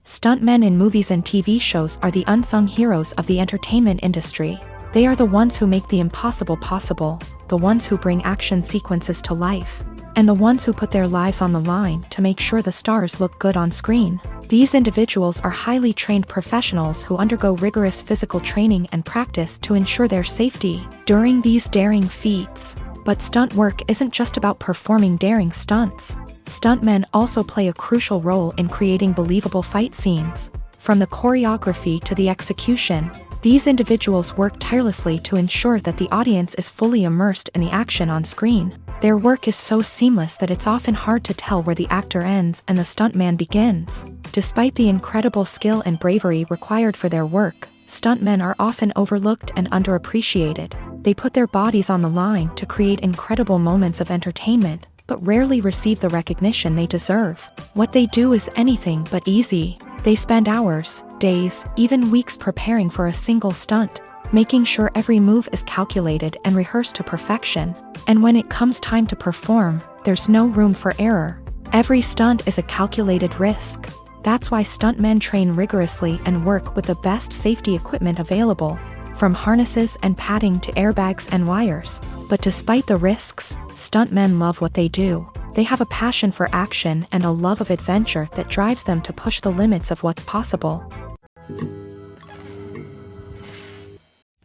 Stuntmen in movies and TV shows are the unsung heroes of the entertainment industry. They are the ones who make the impossible possible, the ones who bring action sequences to life, and the ones who put their lives on the line to make sure the stars look good on screen. These individuals are highly trained professionals who undergo rigorous physical training and practice to ensure their safety during these daring feats. But stunt work isn't just about performing daring stunts. Stuntmen also play a crucial role in creating believable fight scenes. From the choreography to the execution, these individuals work tirelessly to ensure that the audience is fully immersed in the action on screen. Their work is so seamless that it's often hard to tell where the actor ends and the stuntman begins. Despite the incredible skill and bravery required for their work, stuntmen are often overlooked and underappreciated. They put their bodies on the line to create incredible moments of entertainment, but rarely receive the recognition they deserve. What they do is anything but easy. They spend hours, days, even weeks preparing for a single stunt, making sure every move is calculated and rehearsed to perfection. And when it comes time to perform, there's no room for error. Every stunt is a calculated risk. That's why stuntmen train rigorously and work with the best safety equipment available, from harnesses and padding to airbags and wires. But despite the risks, stuntmen love what they do. They have a passion for action and a love of adventure that drives them to push the limits of what's possible.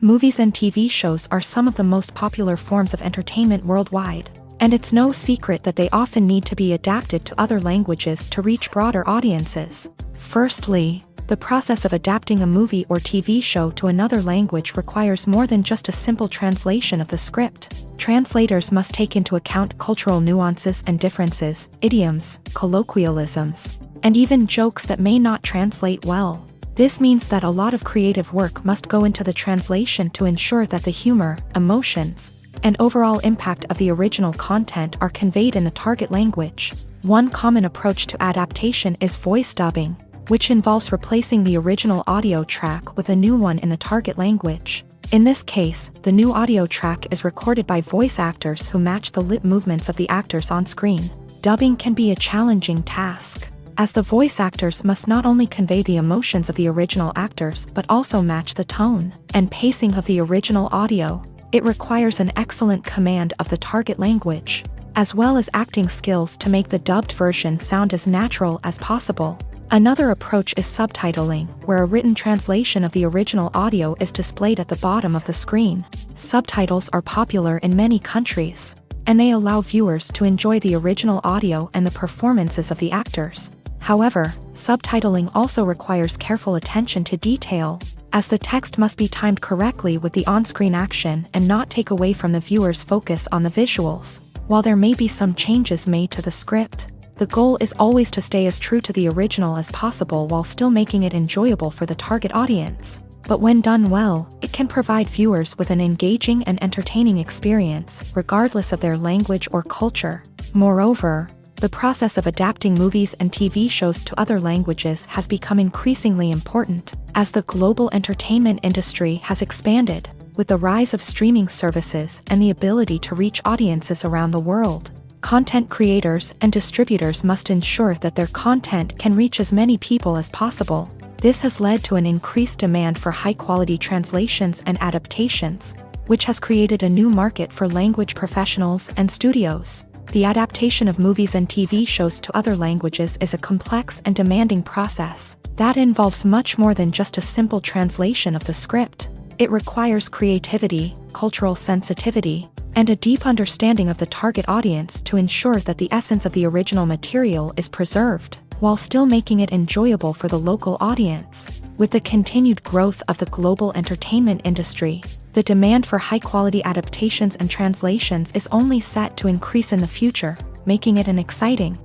Movies and TV shows are some of the most popular forms of entertainment worldwide, and it's no secret that they often need to be adapted to other languages to reach broader audiences. Firstly, the process of adapting a movie or TV show to another language requires more than just a simple translation of the script. Translators must take into account cultural nuances and differences, idioms, colloquialisms, and even jokes that may not translate well. This means that a lot of creative work must go into the translation to ensure that the humor, emotions, and overall impact of the original content are conveyed in the target language. One common approach to adaptation is voice dubbing, which involves replacing the original audio track with a new one in the target language. In this case, the new audio track is recorded by voice actors who match the lip movements of the actors on screen. Dubbing can be a challenging task, as the voice actors must not only convey the emotions of the original actors but also match the tone and pacing of the original audio. It requires an excellent command of the target language, as well as acting skills to make the dubbed version sound as natural as possible. Another approach is subtitling, where a written translation of the original audio is displayed at the bottom of the screen. Subtitles are popular in many countries, and they allow viewers to enjoy the original audio and the performances of the actors. However, subtitling also requires careful attention to detail, as the text must be timed correctly with the on-screen action and not take away from the viewer's focus on the visuals. While there may be some changes made to the script, the goal is always to stay as true to the original as possible while still making it enjoyable for the target audience. But when done well, it can provide viewers with an engaging and entertaining experience, regardless of their language or culture. Moreover, the process of adapting movies and TV shows to other languages has become increasingly important, as the global entertainment industry has expanded, with the rise of streaming services and the ability to reach audiences around the world. Content creators and distributors must ensure that their content can reach as many people as possible. This has led to an increased demand for high-quality translations and adaptations, which has created a new market for language professionals and studios. The adaptation of movies and TV shows to other languages is a complex and demanding process that involves much more than just a simple translation of the script. It requires creativity, cultural sensitivity, and a deep understanding of the target audience to ensure that the essence of the original material is preserved, while still making it enjoyable for the local audience. With the continued growth of the global entertainment industry, the demand for high-quality adaptations and translations is only set to increase in the future, making it an exciting.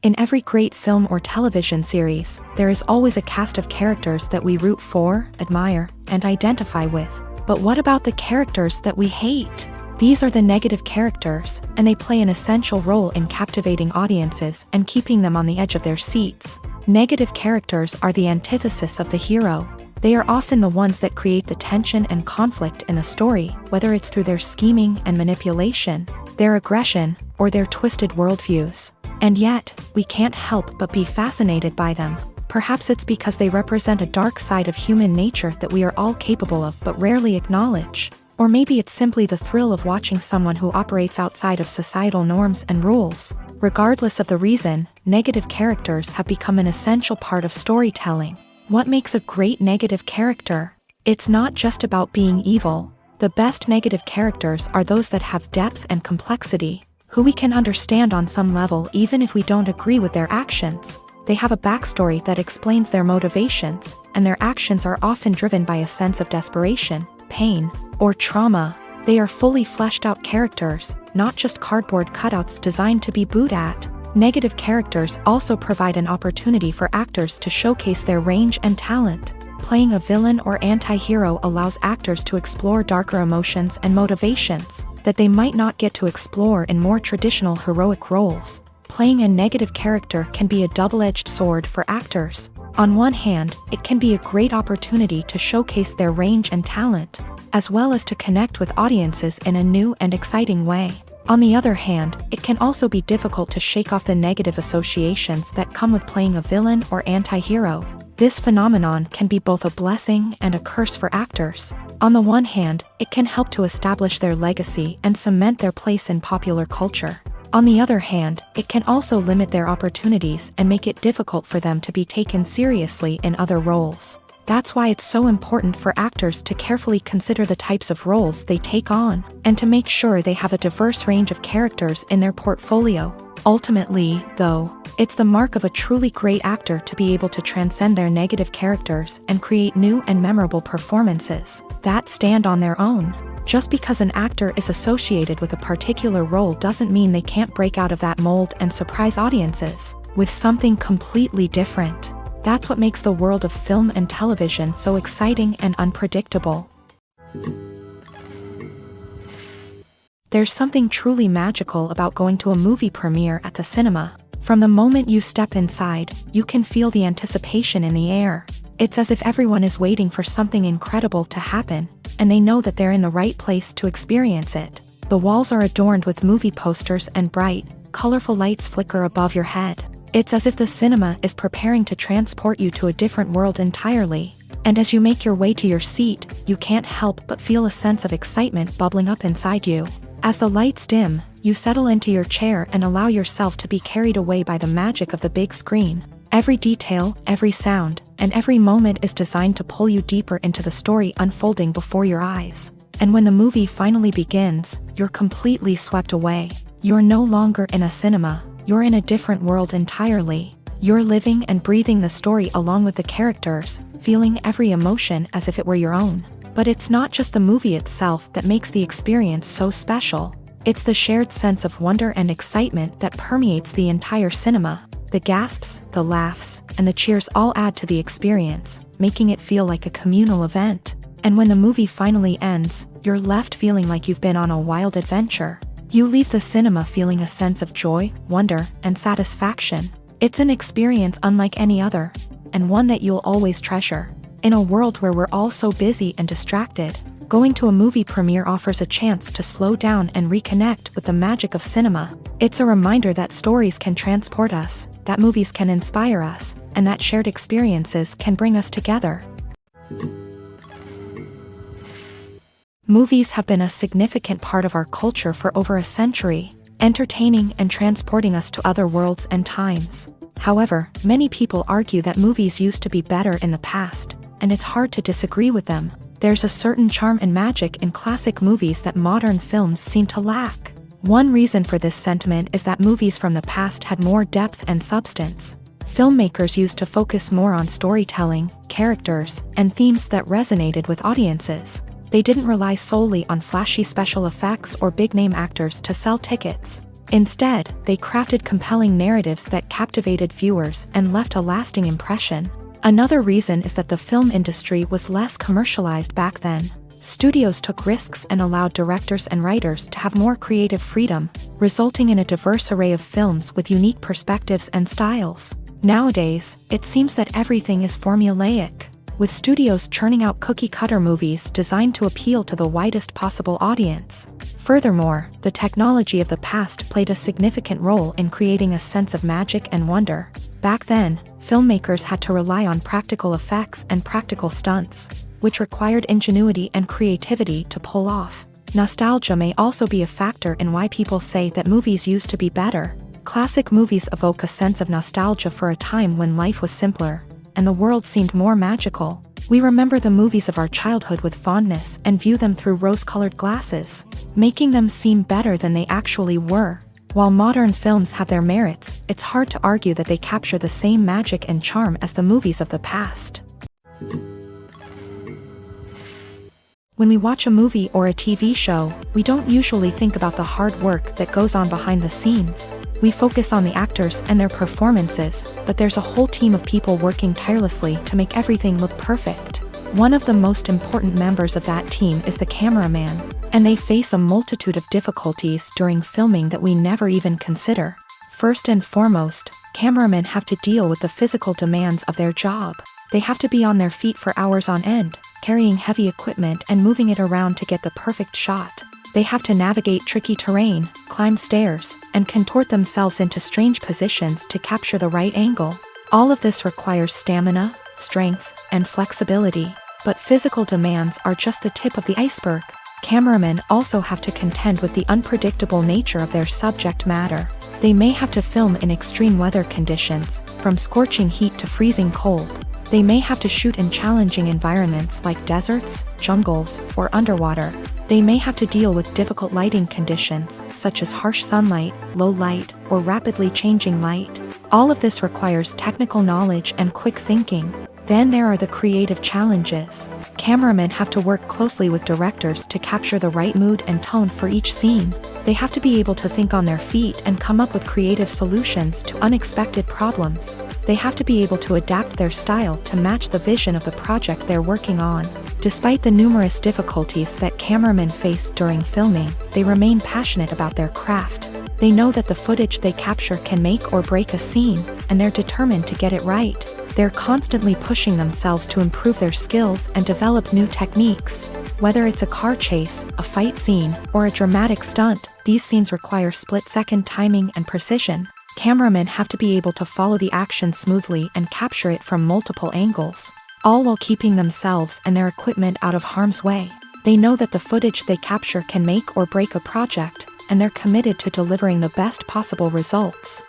In every great film or television series, there is always a cast of characters that we root for, admire, and identify with. But what about the characters that we hate? These are the negative characters, and they play an essential role in captivating audiences and keeping them on the edge of their seats. Negative characters are the antithesis of the hero. They are often the ones that create the tension and conflict in the story, whether it's through their scheming and manipulation, their aggression, or their twisted worldviews. And yet, we can't help but be fascinated by them. Perhaps it's because they represent a dark side of human nature that we are all capable of but rarely acknowledge. Or maybe it's simply the thrill of watching someone who operates outside of societal norms and rules. Regardless of the reason, negative characters have become an essential part of storytelling. What makes a great negative character? It's not just about being evil. The best negative characters are those that have depth and complexity, who we can understand on some level even if we don't agree with their actions. They have a backstory that explains their motivations, and their actions are often driven by a sense of desperation, pain, or trauma. They are fully fleshed out characters, not just cardboard cutouts designed to be booed at. Negative characters also provide an opportunity for actors to showcase their range and talent. Playing a villain or anti-hero allows actors to explore darker emotions and motivations that they might not get to explore in more traditional heroic roles. Playing a negative character can be a double-edged sword for actors. On one hand, it can be a great opportunity to showcase their range and talent, as well as to connect with audiences in a new and exciting way. On the other hand, it can also be difficult to shake off the negative associations that come with playing a villain or anti-hero. This phenomenon can be both a blessing and a curse for actors. On the one hand, it can help to establish their legacy and cement their place in popular culture. On the other hand, it can also limit their opportunities and make it difficult for them to be taken seriously in other roles. That's why it's so important for actors to carefully consider the types of roles they take on, and to make sure they have a diverse range of characters in their portfolio. Ultimately, though, it's the mark of a truly great actor to be able to transcend their negative characters and create new and memorable performances that stand on their own. Just because an actor is associated with a particular role doesn't mean they can't break out of that mold and surprise audiences with something completely different. That's what makes the world of film and television so exciting and unpredictable. There's something truly magical about going to a movie premiere at the cinema. From the moment you step inside, you can feel the anticipation in the air. It's as if everyone is waiting for something incredible to happen, and they know that they're in the right place to experience it. The walls are adorned with movie posters and bright, colorful lights flicker above your head. It's as if the cinema is preparing to transport you to a different world entirely. And as you make your way to your seat, you can't help but feel a sense of excitement bubbling up inside you. As the lights dim, You settle into your chair and allow yourself to be carried away by the magic of the big screen. Every detail, every sound, and every moment is designed to pull you deeper into the story unfolding before your eyes. And when the movie finally begins, you're completely swept away. You're no longer in a cinema, you're in a different world entirely. You're living and breathing the story along with the characters, feeling every emotion as if it were your own. But it's not just the movie itself that makes the experience so special. It's the shared sense of wonder and excitement that permeates the entire cinema. The gasps, the laughs, and the cheers all add to the experience, making it feel like a communal event. And when the movie finally ends, you're left feeling like you've been on a wild adventure. You leave the cinema feeling a sense of joy, wonder, and satisfaction. It's an experience unlike any other, and one that you'll always treasure. In a world where we're all so busy and distracted, going to a movie premiere offers a chance to slow down and reconnect with the magic of cinema. It's a reminder that stories can transport us, that movies can inspire us, and that shared experiences can bring us together. Movies have been a significant part of our culture for over a century, entertaining and transporting us to other worlds and times. However, many people argue that movies used to be better in the past, and it's hard to disagree with them. There's a certain charm and magic in classic movies that modern films seem to lack. One reason for this sentiment is that movies from the past had more depth and substance. Filmmakers used to focus more on storytelling, characters, and themes that resonated with audiences. They didn't rely solely on flashy special effects or big-name actors to sell tickets. Instead, they crafted compelling narratives that captivated viewers and left a lasting impression. Another reason is that the film industry was less commercialized back then. Studios took risks and allowed directors and writers to have more creative freedom, resulting in a diverse array of films with unique perspectives and styles. Nowadays, it seems that everything is formulaic, with studios churning out cookie-cutter movies designed to appeal to the widest possible audience. Furthermore, the technology of the past played a significant role in creating a sense of magic and wonder. Back then, filmmakers had to rely on practical effects and practical stunts, which required ingenuity and creativity to pull off. Nostalgia may also be a factor in why people say that movies used to be better. Classic movies evoke a sense of nostalgia for a time when life was simpler, and the world seemed more magical. We remember the movies of our childhood with fondness and view them through rose-colored glasses, making them seem better than they actually were. While modern films have their merits, it's hard to argue that they capture the same magic and charm as the movies of the past. When we watch a movie or a TV show, we don't usually think about the hard work that goes on behind the scenes. We focus on the actors and their performances, but there's a whole team of people working tirelessly to make everything look perfect. One of the most important members of that team is the cameraman, and they face a multitude of difficulties during filming that we never even consider. First and foremost, cameramen have to deal with the physical demands of their job. They have to be on their feet for hours on end, carrying heavy equipment and moving it around to get the perfect shot. They have to navigate tricky terrain, climb stairs, and contort themselves into strange positions to capture the right angle. All of this requires stamina, strength, and flexibility. But physical demands are just the tip of the iceberg. Cameramen also have to contend with the unpredictable nature of their subject matter. They may have to film in extreme weather conditions, from scorching heat to freezing cold. They may have to shoot in challenging environments like deserts, jungles, or underwater. They may have to deal with difficult lighting conditions, such as harsh sunlight, low light, or rapidly changing light. All of this requires technical knowledge and quick thinking. Then there are the creative challenges. Cameramen have to work closely with directors to capture the right mood and tone for each scene. They have to be able to think on their feet and come up with creative solutions to unexpected problems. They have to be able to adapt their style to match the vision of the project they're working on. Despite the numerous difficulties that cameramen face during filming, they remain passionate about their craft. They know that the footage they capture can make or break a scene, and they're determined to get it right. They're constantly pushing themselves to improve their skills and develop new techniques. Whether it's a car chase, a fight scene, or a dramatic stunt, these scenes require split-second timing and precision. Cameramen have to be able to follow the action smoothly and capture it from multiple angles, all while keeping themselves and their equipment out of harm's way. They know that the footage they capture can make or break a project, and they're committed to delivering the best possible results.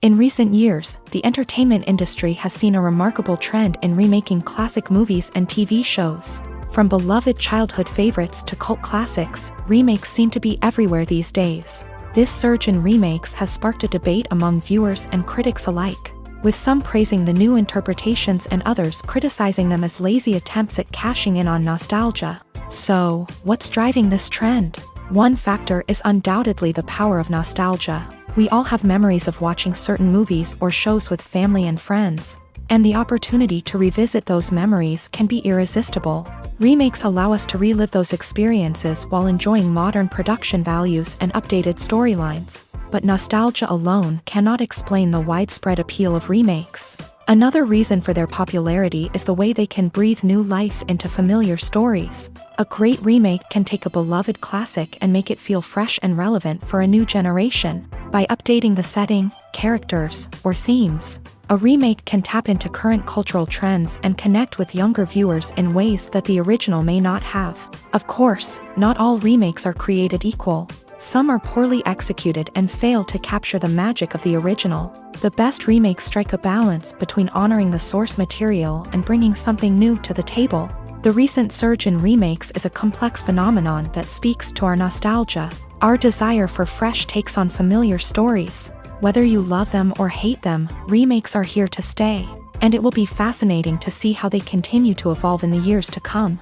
In recent years, the entertainment industry has seen a remarkable trend in remaking classic movies and TV shows. From beloved childhood favorites to cult classics, remakes seem to be everywhere these days. This surge in remakes has sparked a debate among viewers and critics alike, with some praising the new interpretations and others criticizing them as lazy attempts at cashing in on nostalgia. So, what's driving this trend? One factor is undoubtedly the power of nostalgia. We all have memories of watching certain movies or shows with family and friends, and the opportunity to revisit those memories can be irresistible. Remakes allow us to relive those experiences while enjoying modern production values and updated storylines. But nostalgia alone cannot explain the widespread appeal of remakes. Another reason for their popularity is the way they can breathe new life into familiar stories. A great remake can take a beloved classic and make it feel fresh and relevant for a new generation. By updating the setting, characters, or themes, a remake can tap into current cultural trends and connect with younger viewers in ways that the original may not have. Of course, not all remakes are created equal. Some are poorly executed and fail to capture the magic of the original. The best remakes strike a balance between honoring the source material and bringing something new to the table. The recent surge in remakes is a complex phenomenon that speaks to our nostalgia, our desire for fresh takes on familiar stories. Whether you love them or hate them, remakes are here to stay, and it will be fascinating to see how they continue to evolve in the years to come.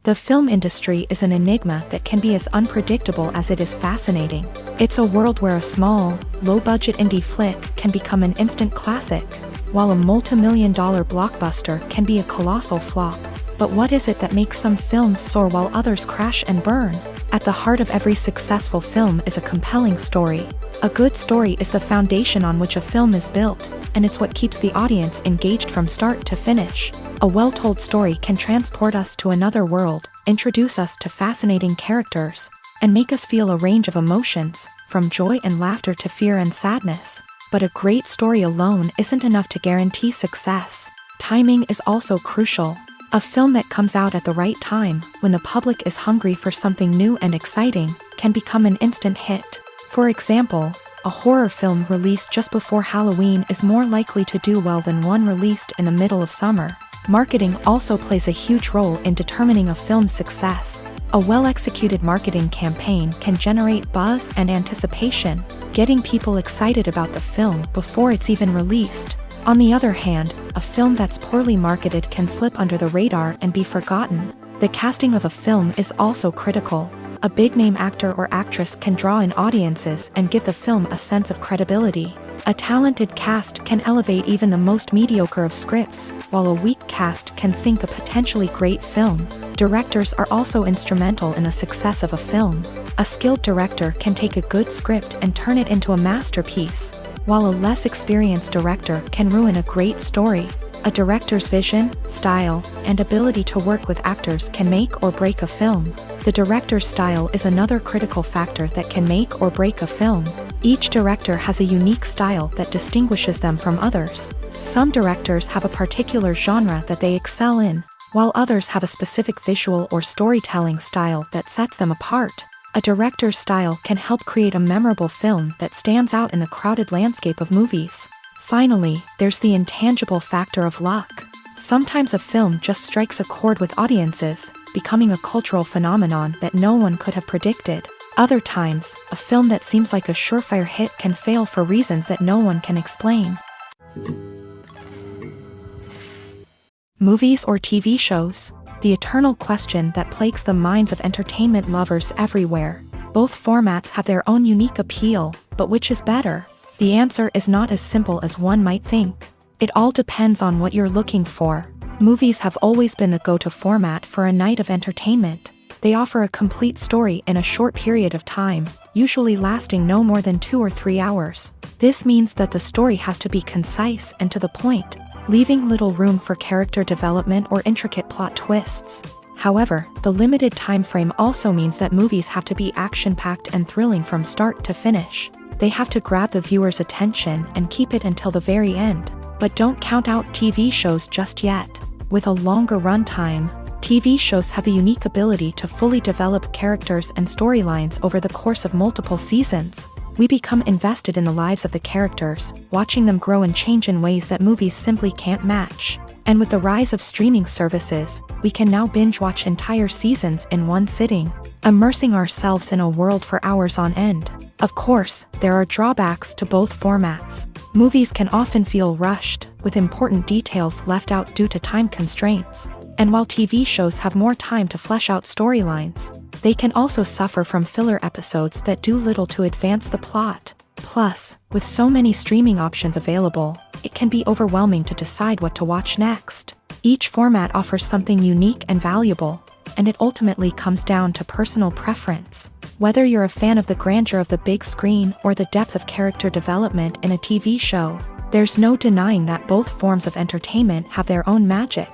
The film industry is an enigma that can be as unpredictable as it is fascinating. It's a world where a small, low-budget indie flick can become an instant classic, while a multi-million-dollar blockbuster can be a colossal flop. But what is it that makes some films soar while others crash and burn? At the heart of every successful film is a compelling story. A good story is the foundation on which a film is built, and it's what keeps the audience engaged from start to finish. A well-told story can transport us to another world, introduce us to fascinating characters, and make us feel a range of emotions, from joy and laughter to fear and sadness. But a great story alone isn't enough to guarantee success. Timing is also crucial. A film that comes out at the right time, when the public is hungry for something new and exciting, can become an instant hit. For example, a horror film released just before Halloween is more likely to do well than one released in the middle of summer. Marketing also plays a huge role in determining a film's success. A well-executed marketing campaign can generate buzz and anticipation, getting people excited about the film before it's even released. On the other hand, a film that's poorly marketed can slip under the radar and be forgotten. The casting of a film is also critical. A big-name actor or actress can draw in audiences and give the film a sense of credibility. A talented cast can elevate even the most mediocre of scripts, while a weak cast can sink a potentially great film. Directors are also instrumental in the success of a film. A skilled director can take a good script and turn it into a masterpiece, while a less experienced director can ruin a great story. A director's vision, style, and ability to work with actors can make or break a film. The director's style is another critical factor that can make or break a film. Each director has a unique style that distinguishes them from others. Some directors have a particular genre that they excel in, while others have a specific visual or storytelling style that sets them apart. A director's style can help create a memorable film that stands out in the crowded landscape of movies. Finally, there's the intangible factor of luck. Sometimes a film just strikes a chord with audiences, becoming a cultural phenomenon that no one could have predicted. Other times, a film that seems like a surefire hit can fail for reasons that no one can explain. Movies or TV shows? The eternal question that plagues the minds of entertainment lovers everywhere. Both formats have their own unique appeal, but which is better? The answer is not as simple as one might think. It all depends on what you're looking for. Movies have always been the go-to format for a night of entertainment. They offer a complete story in a short period of time, usually lasting no more than 2 or 3 hours. This means that the story has to be concise and to the point, leaving little room for character development or intricate plot twists. However, the limited time frame also means that movies have to be action-packed and thrilling from start to finish. They have to grab the viewer's attention and keep it until the very end. But don't count out TV shows just yet. With a longer runtime, TV shows have the unique ability to fully develop characters and storylines over the course of multiple seasons. We become invested in the lives of the characters, watching them grow and change in ways that movies simply can't match. And with the rise of streaming services, we can now binge-watch entire seasons in one sitting, immersing ourselves in a world for hours on end. Of course, there are drawbacks to both formats. Movies can often feel rushed, with important details left out due to time constraints. And while TV shows have more time to flesh out storylines, they can also suffer from filler episodes that do little to advance the plot. Plus, with so many streaming options available, it can be overwhelming to decide what to watch next. Each format offers something unique and valuable, and it ultimately comes down to personal preference. Whether you're a fan of the grandeur of the big screen or the depth of character development in a TV show, there's no denying that both forms of entertainment have their own magic.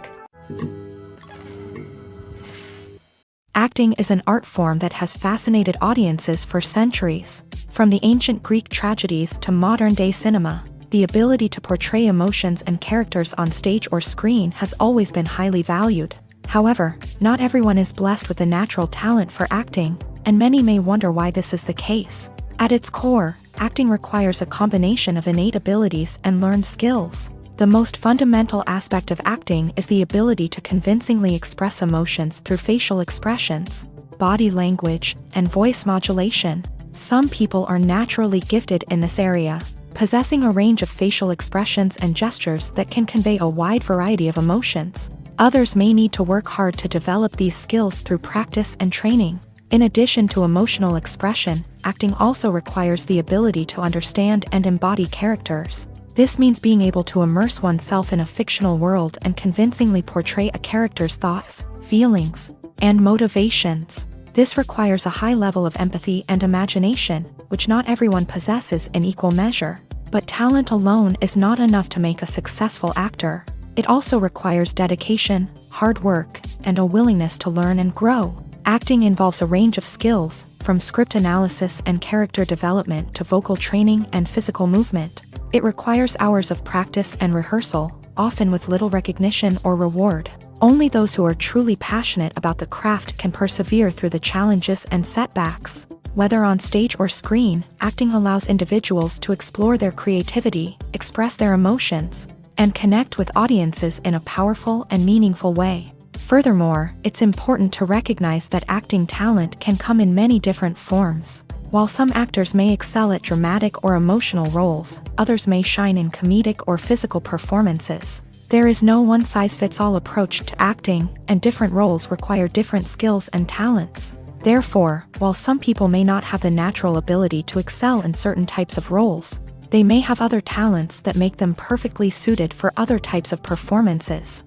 Acting is an art form that has fascinated audiences for centuries. From the ancient Greek tragedies to modern-day cinema, the ability to portray emotions and characters on stage or screen has always been highly valued. However, not everyone is blessed with the natural talent for acting, and many may wonder why this is the case. At its core, acting requires a combination of innate abilities and learned skills. The most fundamental aspect of acting is the ability to convincingly express emotions through facial expressions, body language, and voice modulation. Some people are naturally gifted in this area, possessing a range of facial expressions and gestures that can convey a wide variety of emotions. Others may need to work hard to develop these skills through practice and training. In addition to emotional expression, acting also requires the ability to understand and embody characters. This means being able to immerse oneself in a fictional world and convincingly portray a character's thoughts, feelings, and motivations. This requires a high level of empathy and imagination, which not everyone possesses in equal measure. But talent alone is not enough to make a successful actor. It also requires dedication, hard work, and a willingness to learn and grow. Acting involves a range of skills, from script analysis and character development to vocal training and physical movement. It requires hours of practice and rehearsal, often with little recognition or reward. Only those who are truly passionate about the craft can persevere through the challenges and setbacks. Whether on stage or screen, acting allows individuals to explore their creativity, express their emotions, and connect with audiences in a powerful and meaningful way. Furthermore, it's important to recognize that acting talent can come in many different forms. While some actors may excel at dramatic or emotional roles, others may shine in comedic or physical performances. There is no one-size-fits-all approach to acting, and different roles require different skills and talents. Therefore, while some people may not have the natural ability to excel in certain types of roles, they may have other talents that make them perfectly suited for other types of performances.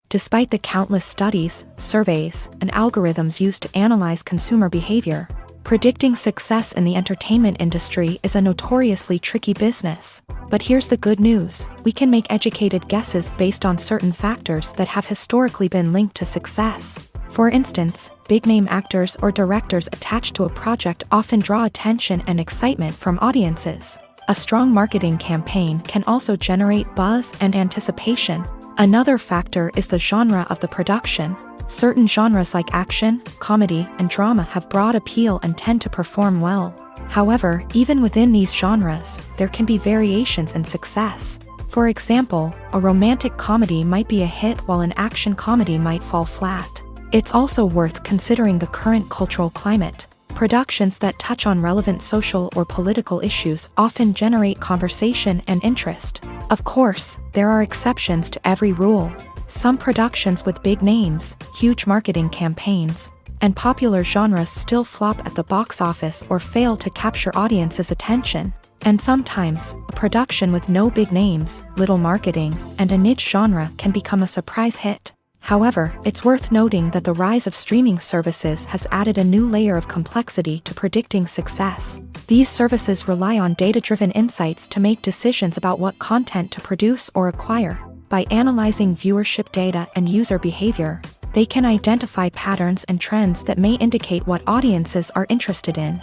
Despite the countless studies, surveys, and algorithms used to analyze consumer behavior, predicting success in the entertainment industry is a notoriously tricky business. But here's the good news: we can make educated guesses based on certain factors that have historically been linked to success. For instance, big-name actors or directors attached to a project often draw attention and excitement from audiences. A strong marketing campaign can also generate buzz and anticipation. Another factor is the genre of the production. Certain genres like action, comedy, and drama have broad appeal and tend to perform well. However, even within these genres, there can be variations in success. For example, a romantic comedy might be a hit while an action comedy might fall flat. It's also worth considering the current cultural climate. Productions that touch on relevant social or political issues often generate conversation and interest. Of course, there are exceptions to every rule. Some productions with big names, huge marketing campaigns, and popular genres still flop at the box office or fail to capture audiences' attention. And sometimes, a production with no big names, little marketing, and a niche genre can become a surprise hit. However, it's worth noting that the rise of streaming services has added a new layer of complexity to predicting success. These services rely on data-driven insights to make decisions about what content to produce or acquire. By analyzing viewership data and user behavior, they can identify patterns and trends that may indicate what audiences are interested in.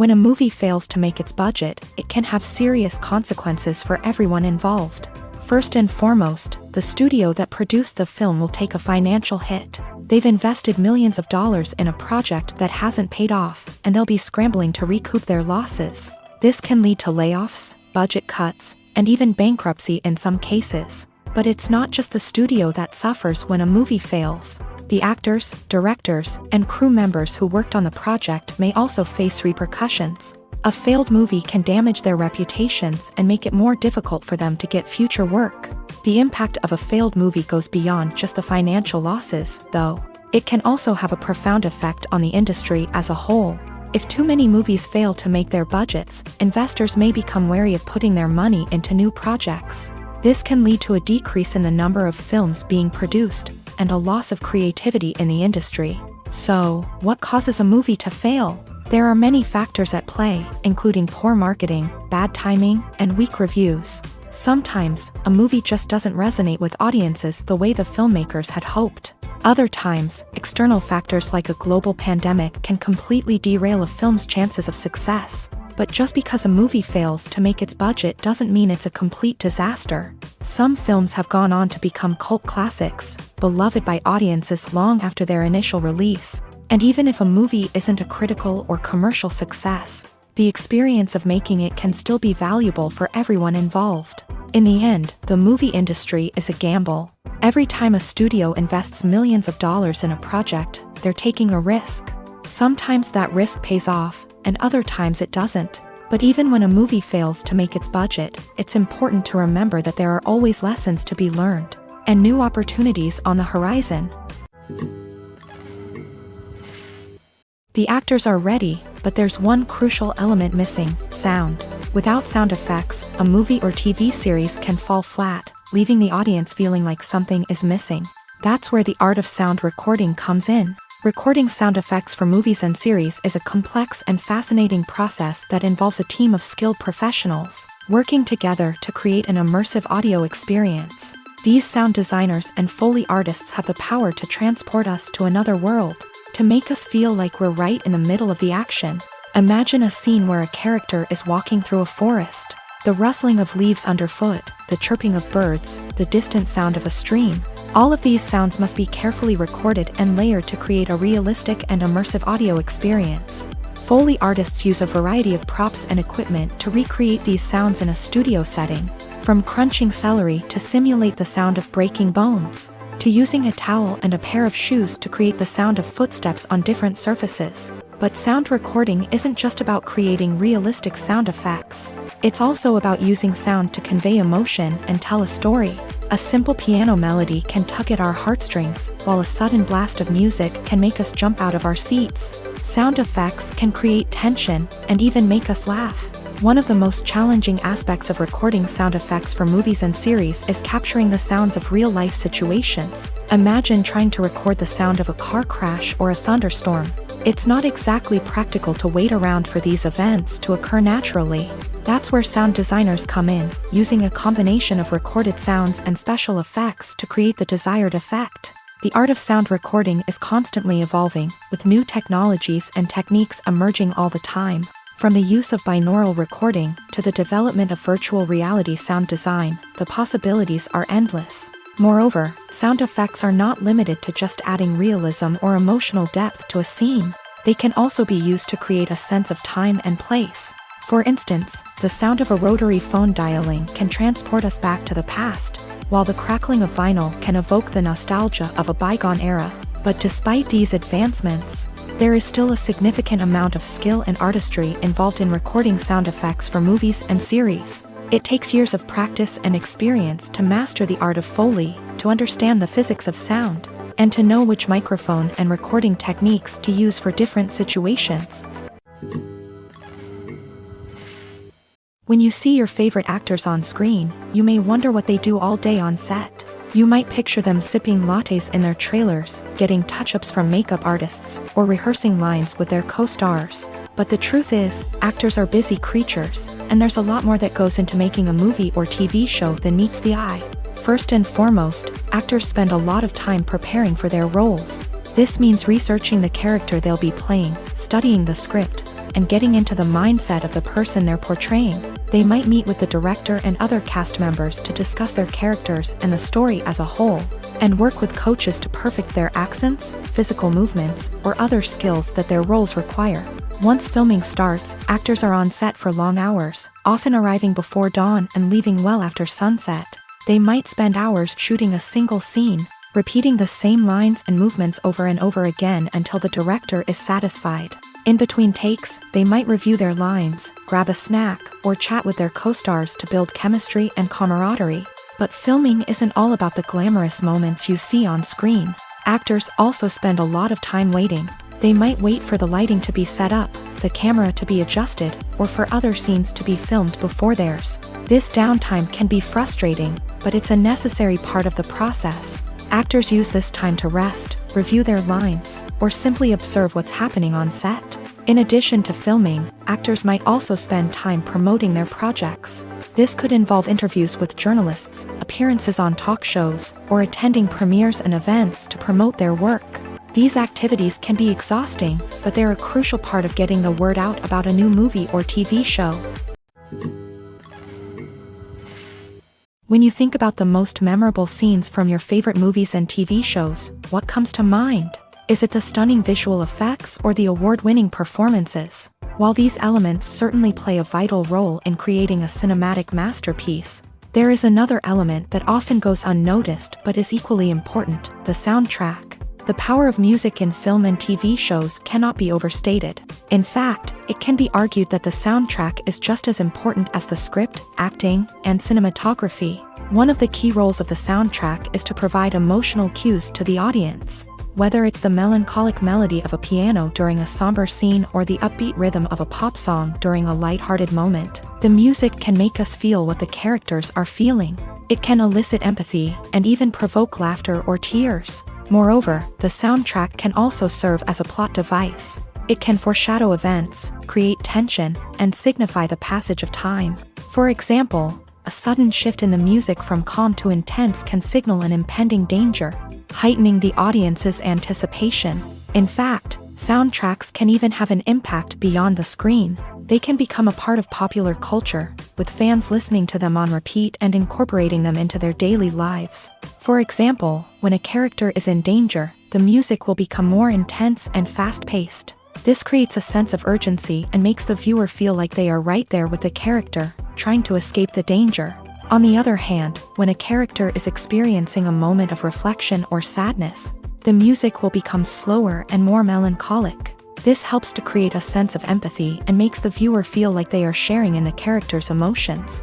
When a movie fails to make its budget, it can have serious consequences for everyone involved. First and foremost, the studio that produced the film will take a financial hit. They've invested millions of dollars in a project that hasn't paid off, and they'll be scrambling to recoup their losses. This can lead to layoffs, budget cuts, and even bankruptcy in some cases. But it's not just the studio that suffers when a movie fails. The actors, directors, and crew members who worked on the project may also face repercussions. A failed movie can damage their reputations and make it more difficult for them to get future work. The impact of a failed movie goes beyond just the financial losses, though. It can also have a profound effect on the industry as a whole. If too many movies fail to make their budgets, investors may become wary of putting their money into new projects. This can lead to a decrease in the number of films being produced, and a loss of creativity in the industry. So, what causes a movie to fail? There are many factors at play, including poor marketing, bad timing, and weak reviews. Sometimes, a movie just doesn't resonate with audiences the way the filmmakers had hoped. Other times, external factors like a global pandemic can completely derail a film's chances of success. But just because a movie fails to make its budget doesn't mean it's a complete disaster. Some films have gone on to become cult classics, beloved by audiences long after their initial release. And even if a movie isn't a critical or commercial success, the experience of making it can still be valuable for everyone involved. In the end, the movie industry is a gamble. Every time a studio invests millions of dollars in a project, they're taking a risk. Sometimes that risk pays off, and other times it doesn't. But even when a movie fails to make its budget, it's important to remember that there are always lessons to be learned, and new opportunities on the horizon. The actors are ready, but there's one crucial element missing: sound. Without sound effects, a movie or TV series can fall flat, leaving the audience feeling like something is missing. That's where the art of sound recording comes in. Recording sound effects for movies and series is a complex and fascinating process that involves a team of skilled professionals working together to create an immersive audio experience. These sound designers and Foley artists have the power to transport us to another world, to make us feel like we're right in the middle of the action. Imagine a scene where a character is walking through a forest. The rustling of leaves underfoot, the chirping of birds, the distant sound of a stream. All of these sounds must be carefully recorded and layered to create a realistic and immersive audio experience. Foley artists use a variety of props and equipment to recreate these sounds in a studio setting, from crunching celery to simulate the sound of breaking bones, to using a towel and a pair of shoes to create the sound of footsteps on different surfaces. But sound recording isn't just about creating realistic sound effects. It's also about using sound to convey emotion and tell a story. A simple piano melody can tug at our heartstrings, while a sudden blast of music can make us jump out of our seats. Sound effects can create tension and even make us laugh. One of the most challenging aspects of recording sound effects for movies and series is capturing the sounds of real-life situations. Imagine trying to record the sound of a car crash or a thunderstorm. It's not exactly practical to wait around for these events to occur naturally. That's where sound designers come in, using a combination of recorded sounds and special effects to create the desired effect. The art of sound recording is constantly evolving, with new technologies and techniques emerging all the time. From the use of binaural recording to the development of virtual reality sound design, the possibilities are endless. Moreover, sound effects are not limited to just adding realism or emotional depth to a scene. They can also be used to create a sense of time and place. For instance, the sound of a rotary phone dialing can transport us back to the past, while the crackling of vinyl can evoke the nostalgia of a bygone era. But despite these advancements, there is still a significant amount of skill and artistry involved in recording sound effects for movies and series. It takes years of practice and experience to master the art of Foley, to understand the physics of sound, and to know which microphone and recording techniques to use for different situations. When you see your favorite actors on screen, you may wonder what they do all day on set. You might picture them sipping lattes in their trailers, getting touch-ups from makeup artists, or rehearsing lines with their co-stars. But the truth is, actors are busy creatures, and there's a lot more that goes into making a movie or TV show than meets the eye. First and foremost, actors spend a lot of time preparing for their roles. This means researching the character they'll be playing, studying the script, and getting into the mindset of the person they're portraying. They might meet with the director and other cast members to discuss their characters and the story as a whole, and work with coaches to perfect their accents, physical movements, or other skills that their roles require. Once filming starts, actors are on set for long hours, often arriving before dawn and leaving well after sunset. They might spend hours shooting a single scene, repeating the same lines and movements over and over again until the director is satisfied. In between takes, they might review their lines, grab a snack, or chat with their co-stars to build chemistry and camaraderie. But filming isn't all about the glamorous moments you see on screen. Actors also spend a lot of time waiting. They might wait for the lighting to be set up, the camera to be adjusted, or for other scenes to be filmed before theirs. This downtime can be frustrating, but it's a necessary part of the process. Actors use this time to rest, review their lines, or simply observe what's happening on set. In addition to filming, actors might also spend time promoting their projects. This could involve interviews with journalists, appearances on talk shows, or attending premieres and events to promote their work. These activities can be exhausting, but they're a crucial part of getting the word out about a new movie or TV show. When you think about the most memorable scenes from your favorite movies and TV shows, what comes to mind? Is it the stunning visual effects or the award-winning performances? While these elements certainly play a vital role in creating a cinematic masterpiece, there is another element that often goes unnoticed but is equally important: the soundtrack. The power of music in film and TV shows cannot be overstated. In fact, it can be argued that the soundtrack is just as important as the script, acting, and cinematography. One of the key roles of the soundtrack is to provide emotional cues to the audience. Whether it's the melancholic melody of a piano during a somber scene or the upbeat rhythm of a pop song during a lighthearted moment, the music can make us feel what the characters are feeling. It can elicit empathy and even provoke laughter or tears. Moreover, the soundtrack can also serve as a plot device. It can foreshadow events, create tension, and signify the passage of time. For example, a sudden shift in the music from calm to intense can signal an impending danger, heightening the audience's anticipation. In fact, soundtracks can even have an impact beyond the screen. They can become a part of popular culture, with fans listening to them on repeat and incorporating them into their daily lives. For example, when a character is in danger, the music will become more intense and fast-paced. This creates a sense of urgency and makes the viewer feel like they are right there with the character, trying to escape the danger. On the other hand, when a character is experiencing a moment of reflection or sadness, the music will become slower and more melancholic. This helps to create a sense of empathy and makes the viewer feel like they are sharing in the character's emotions.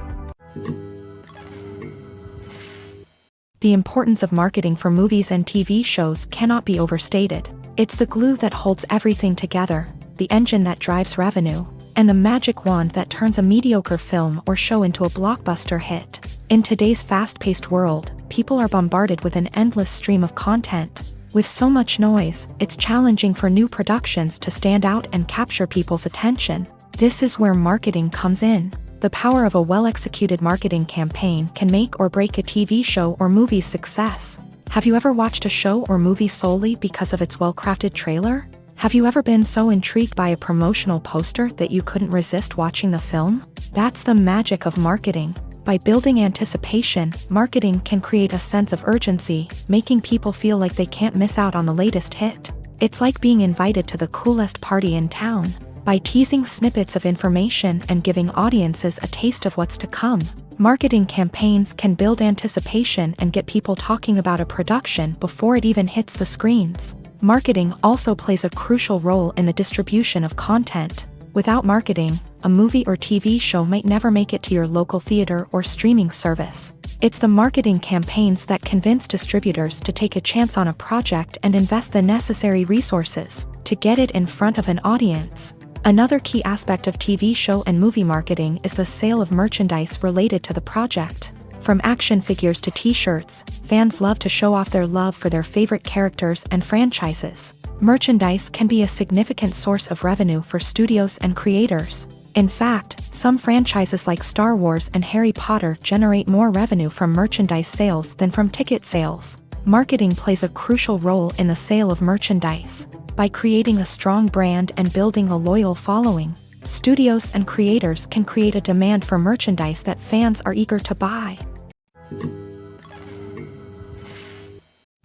The importance of marketing for movies and TV shows cannot be overstated. It's the glue that holds everything together, the engine that drives revenue, and the magic wand that turns a mediocre film or show into a blockbuster hit. In today's fast-paced world, people are bombarded with an endless stream of content. With so much noise, it's challenging for new productions to stand out and capture people's attention. This is where marketing comes in. The power of a well-executed marketing campaign can make or break a TV show or movie's success. Have you ever watched a show or movie solely because of its well-crafted trailer? Have you ever been so intrigued by a promotional poster that you couldn't resist watching the film? That's the magic of marketing. By building anticipation, marketing can create a sense of urgency, making people feel like they can't miss out on the latest hit. It's like being invited to the coolest party in town. By teasing snippets of information and giving audiences a taste of what's to come, marketing campaigns can build anticipation and get people talking about a production before it even hits the screens. Marketing also plays a crucial role in the distribution of content. Without marketing, a movie or TV show might never make it to your local theater or streaming service. It's the marketing campaigns that convince distributors to take a chance on a project and invest the necessary resources to get it in front of an audience. Another key aspect of TV show and movie marketing is the sale of merchandise related to the project. From action figures to t-shirts, fans love to show off their love for their favorite characters and franchises. Merchandise can be a significant source of revenue for studios and creators. In fact, some franchises like Star Wars and Harry Potter generate more revenue from merchandise sales than from ticket sales. Marketing plays a crucial role in the sale of merchandise. By creating a strong brand and building a loyal following, studios and creators can create a demand for merchandise that fans are eager to buy.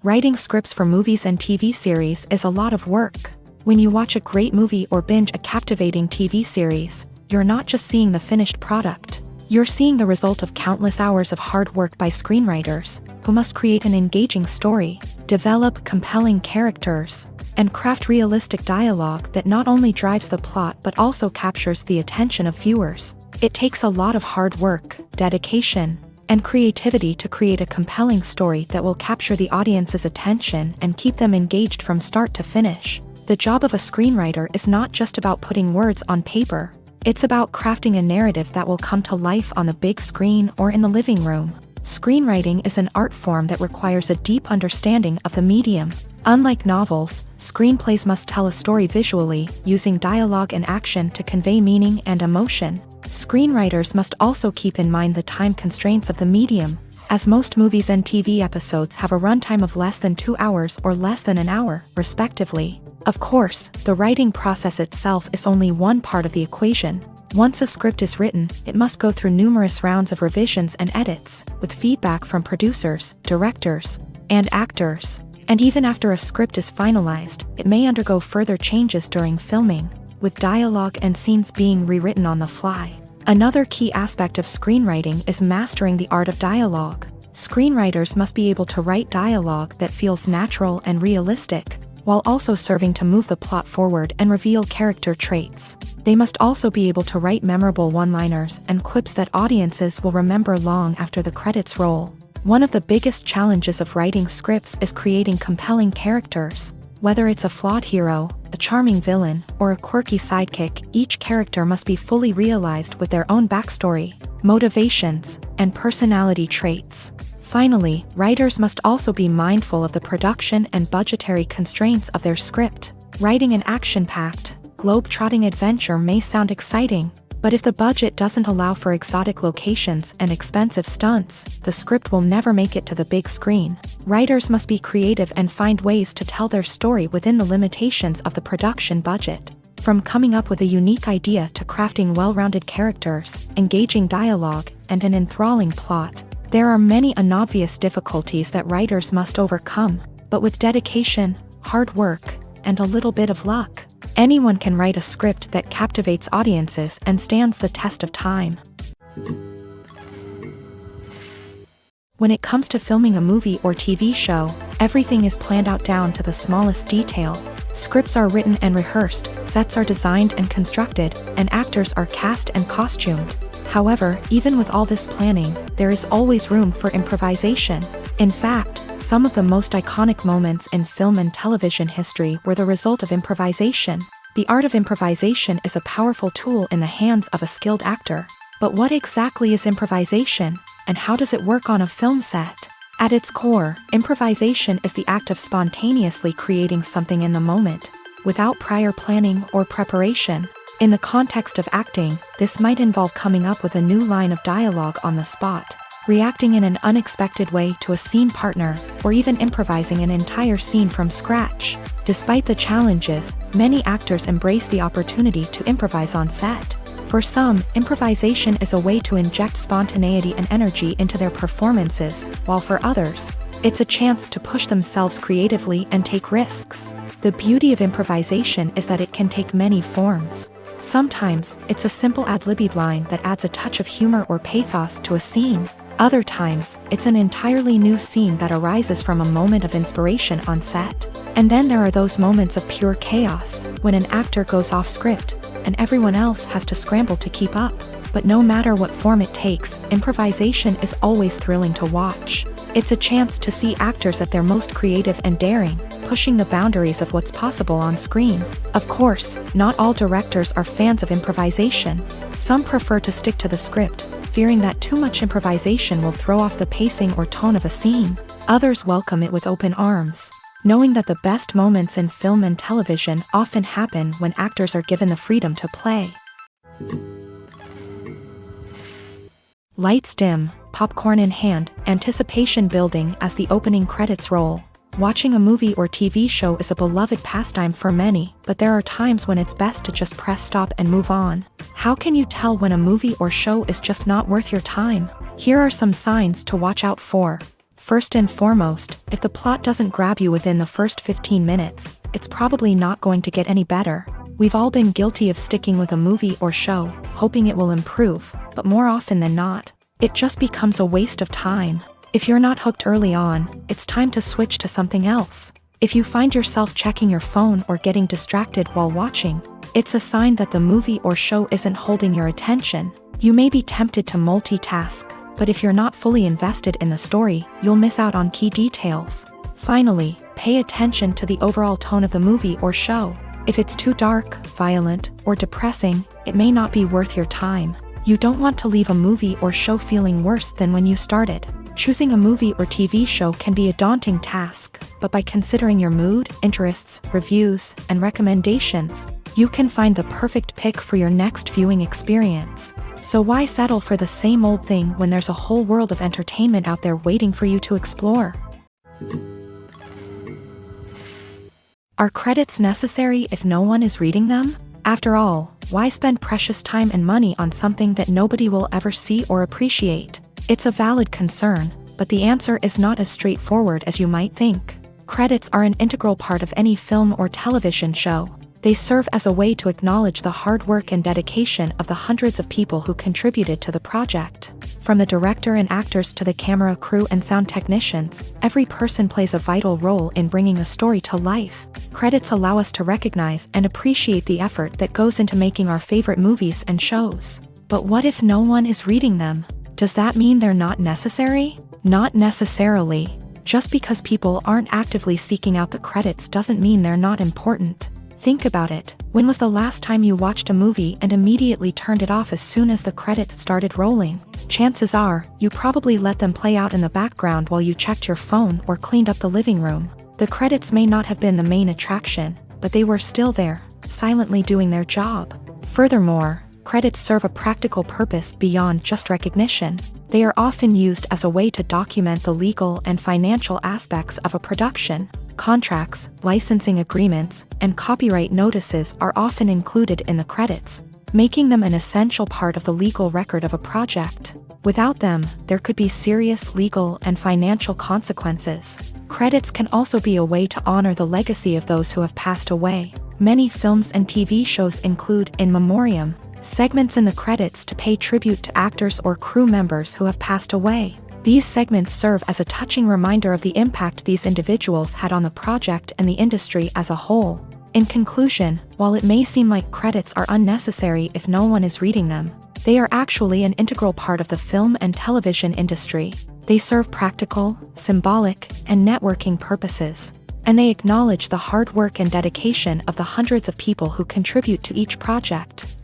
Writing scripts for movies and TV series is a lot of work. When you watch a great movie or binge a captivating TV series, you're not just seeing the finished product. You're seeing the result of countless hours of hard work by screenwriters, who must create an engaging story, develop compelling characters, and craft realistic dialogue that not only drives the plot but also captures the attention of viewers. It takes a lot of hard work, dedication, and creativity to create a compelling story that will capture the audience's attention and keep them engaged from start to finish. The job of a screenwriter is not just about putting words on paper. It's about crafting a narrative that will come to life on the big screen or in the living room. Screenwriting is an art form that requires a deep understanding of the medium. Unlike novels, screenplays must tell a story visually, using dialogue and action to convey meaning and emotion. Screenwriters must also keep in mind the time constraints of the medium, as most movies and TV episodes have a runtime of less than 2 hours or less than an hour, respectively. Of course, the writing process itself is only one part of the equation. Once a script is written, it must go through numerous rounds of revisions and edits, with feedback from producers, directors, and actors. And even after a script is finalized, it may undergo further changes during filming, with dialogue and scenes being rewritten on the fly. Another key aspect of screenwriting is mastering the art of dialogue. Screenwriters must be able to write dialogue that feels natural and realistic, while also serving to move the plot forward and reveal character traits. They must also be able to write memorable one-liners and quips that audiences will remember long after the credits roll. One of the biggest challenges of writing scripts is creating compelling characters. Whether it's a flawed hero, a charming villain, or a quirky sidekick, each character must be fully realized with their own backstory, motivations, and personality traits. Finally, writers must also be mindful of the production and budgetary constraints of their script. Writing an action-packed, globe-trotting adventure may sound exciting, but if the budget doesn't allow for exotic locations and expensive stunts, the script will never make it to the big screen. Writers must be creative and find ways to tell their story within the limitations of the production budget. From coming up with a unique idea to crafting well-rounded characters, engaging dialogue, and an enthralling plot, there are many unobvious difficulties that writers must overcome, but with dedication, hard work, and a little bit of luck, anyone can write a script that captivates audiences and stands the test of time. When it comes to filming a movie or TV show, everything is planned out down to the smallest detail. Scripts are written and rehearsed, sets are designed and constructed, and actors are cast and costumed. However, even with all this planning, there is always room for improvisation. In fact, some of the most iconic moments in film and television history were the result of improvisation. The art of improvisation is a powerful tool in the hands of a skilled actor. But what exactly is improvisation, and how does it work on a film set? At its core, improvisation is the act of spontaneously creating something in the moment, without prior planning or preparation. In the context of acting, this might involve coming up with a new line of dialogue on the spot, reacting in an unexpected way to a scene partner, or even improvising an entire scene from scratch. Despite the challenges, many actors embrace the opportunity to improvise on set. For some, improvisation is a way to inject spontaneity and energy into their performances, while for others, it's a chance to push themselves creatively and take risks. The beauty of improvisation is that it can take many forms. Sometimes, it's a simple ad-libbed line that adds a touch of humor or pathos to a scene. Other times, it's an entirely new scene that arises from a moment of inspiration on set. And then there are those moments of pure chaos, when an actor goes off script, and everyone else has to scramble to keep up. But no matter what form it takes, improvisation is always thrilling to watch. It's a chance to see actors at their most creative and daring, pushing the boundaries of what's possible on screen. Of course, not all directors are fans of improvisation. Some prefer to stick to the script, fearing that too much improvisation will throw off the pacing or tone of a scene. Others welcome it with open arms, knowing that the best moments in film and television often happen when actors are given the freedom to play. Lights dim, popcorn in hand, anticipation building as the opening credits roll. Watching a movie or TV show is a beloved pastime for many, but there are times when it's best to just press stop and move on. How can you tell when a movie or show is just not worth your time? Here are some signs to watch out for. First and foremost, if the plot doesn't grab you within the first 15 minutes, it's probably not going to get any better. We've all been guilty of sticking with a movie or show, hoping it will improve, but more often than not, it just becomes a waste of time. If you're not hooked early on, it's time to switch to something else. If you find yourself checking your phone or getting distracted while watching, it's a sign that the movie or show isn't holding your attention. You may be tempted to multitask, but if you're not fully invested in the story, you'll miss out on key details. Finally, pay attention to the overall tone of the movie or show. If it's too dark, violent, or depressing, it may not be worth your time. You don't want to leave a movie or show feeling worse than when you started. Choosing a movie or TV show can be a daunting task, but by considering your mood, interests, reviews, and recommendations, you can find the perfect pick for your next viewing experience. So why settle for the same old thing when there's a whole world of entertainment out there waiting for you to explore? Are credits necessary if no one is reading them? After all, why spend precious time and money on something that nobody will ever see or appreciate? It's a valid concern, but the answer is not as straightforward as you might think. Credits are an integral part of any film or television show. They serve as a way to acknowledge the hard work and dedication of the hundreds of people who contributed to the project. From the director and actors to the camera crew and sound technicians, every person plays a vital role in bringing a story to life. Credits allow us to recognize and appreciate the effort that goes into making our favorite movies and shows. But what if no one is reading them? Does that mean they're not necessary? Not necessarily. Just because people aren't actively seeking out the credits doesn't mean they're not important. Think about it. When was the last time you watched a movie and immediately turned it off as soon as the credits started rolling? Chances are, you probably let them play out in the background while you checked your phone or cleaned up the living room. The credits may not have been the main attraction, but they were still there, silently doing their job. Furthermore, credits serve a practical purpose beyond just recognition. They are often used as a way to document the legal and financial aspects of a production. Contracts, licensing agreements, and copyright notices are often included in the credits, making them an essential part of the legal record of a project. Without them, there could be serious legal and financial consequences. Credits can also be a way to honor the legacy of those who have passed away. Many films and TV shows include in memoriam segments in the credits to pay tribute to actors or crew members who have passed away. These segments serve as a touching reminder of the impact these individuals had on the project and the industry as a whole. In conclusion, while it may seem like credits are unnecessary if no one is reading them, they are actually an integral part of the film and television industry. They serve practical, symbolic, and networking purposes, and they acknowledge the hard work and dedication of the hundreds of people who contribute to each project.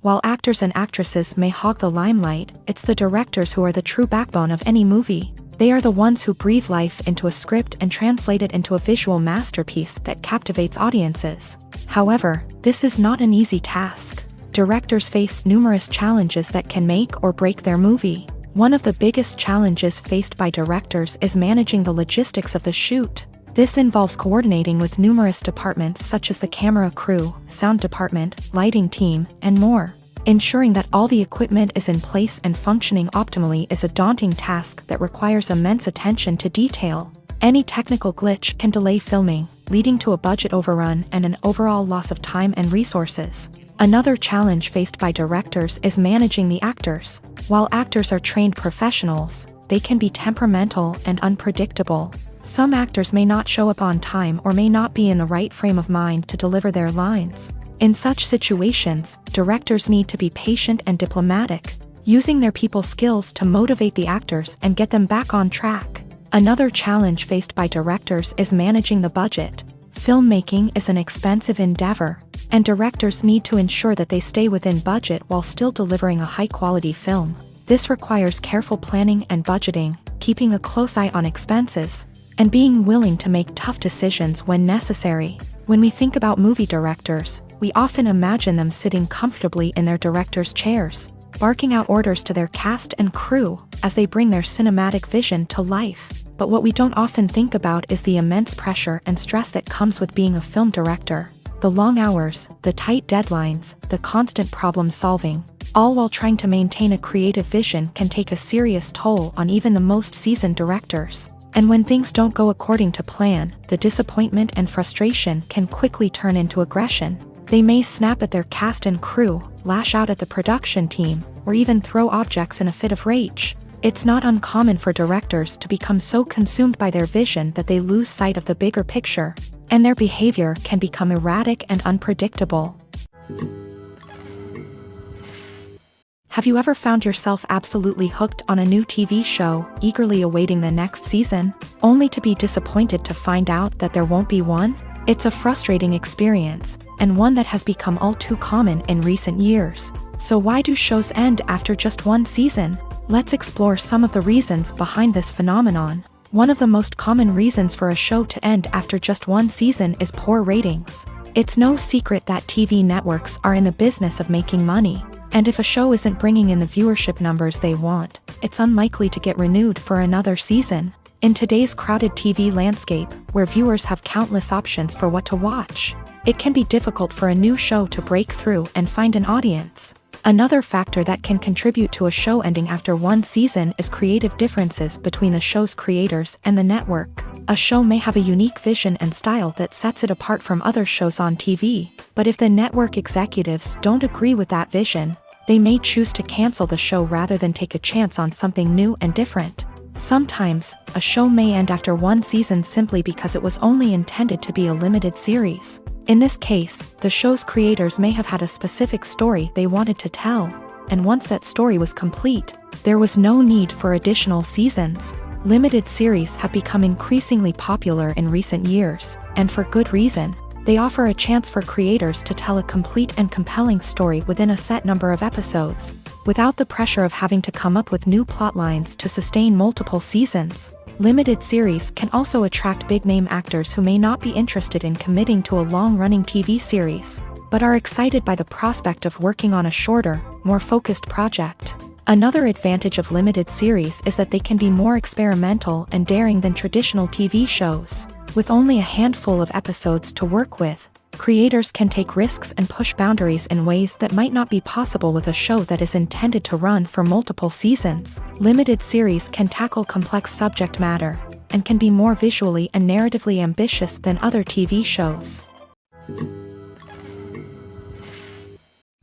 While actors and actresses may hog the limelight, it's the directors who are the true backbone of any movie. They are the ones who breathe life into a script and translate it into a visual masterpiece that captivates audiences. However, this is not an easy task. Directors face numerous challenges that can make or break their movie. One of the biggest challenges faced by directors is managing the logistics of the shoot. This involves coordinating with numerous departments such as the camera crew, sound department, lighting team, and more. Ensuring that all the equipment is in place and functioning optimally is a daunting task that requires immense attention to detail. Any technical glitch can delay filming, leading to a budget overrun and an overall loss of time and resources. Another challenge faced by directors is managing the actors. While actors are trained professionals, they can be temperamental and unpredictable. Some actors may not show up on time or may not be in the right frame of mind to deliver their lines. In such situations, directors need to be patient and diplomatic, using their people skills to motivate the actors and get them back on track. Another challenge faced by directors is managing the budget. Filmmaking is an expensive endeavor, and directors need to ensure that they stay within budget while still delivering a high-quality film. This requires careful planning and budgeting, keeping a close eye on expenses, and being willing to make tough decisions when necessary. When we think about movie directors, we often imagine them sitting comfortably in their director's chairs. barking out orders to their cast and crew as they bring their cinematic vision to life. But what we don't often think about is the immense pressure and stress that comes with being a film director. The long hours, the tight deadlines, the constant problem solving, all while trying to maintain a creative vision can take a serious toll on even the most seasoned directors. And when things don't go according to plan, the disappointment and frustration can quickly turn into aggression. They may snap at their cast and crew, lash out at the production team, or even throw objects in a fit of rage. It's not uncommon for directors to become so consumed by their vision that they lose sight of the bigger picture, and their behavior can become erratic and unpredictable. Have you ever found yourself absolutely hooked on a new TV show, eagerly awaiting the next season, only to be disappointed to find out that there won't be one? It's a frustrating experience, and one that has become all too common in recent years. So why do shows end after just one season? Let's explore some of the reasons behind this phenomenon. One of the most common reasons for a show to end after just one season is poor ratings. It's no secret that TV networks are in the business of making money. And if a show isn't bringing in the viewership numbers they want, it's unlikely to get renewed for another season. In today's crowded TV landscape, where viewers have countless options for what to watch, it can be difficult for a new show to break through and find an audience. Another factor that can contribute to a show ending after one season is creative differences between the show's creators and the network. A show may have a unique vision and style that sets it apart from other shows on TV, but if the network executives don't agree with that vision, they may choose to cancel the show rather than take a chance on something new and different. Sometimes, a show may end after one season simply because it was only intended to be a limited series. In this case, the show's creators may have had a specific story they wanted to tell, and once that story was complete, there was no need for additional seasons. Limited series have become increasingly popular in recent years, and for good reason. They offer a chance for creators to tell a complete and compelling story within a set number of episodes, without the pressure of having to come up with new plotlines to sustain multiple seasons. Limited series can also attract big-name actors who may not be interested in committing to a long-running TV series, but are excited by the prospect of working on a shorter, more focused project. Another advantage of limited series is that they can be more experimental and daring than traditional TV shows. With only a handful of episodes to work with, creators can take risks and push boundaries in ways that might not be possible with a show that is intended to run for multiple seasons. Limited series can tackle complex subject matter, and can be more visually and narratively ambitious than other TV shows.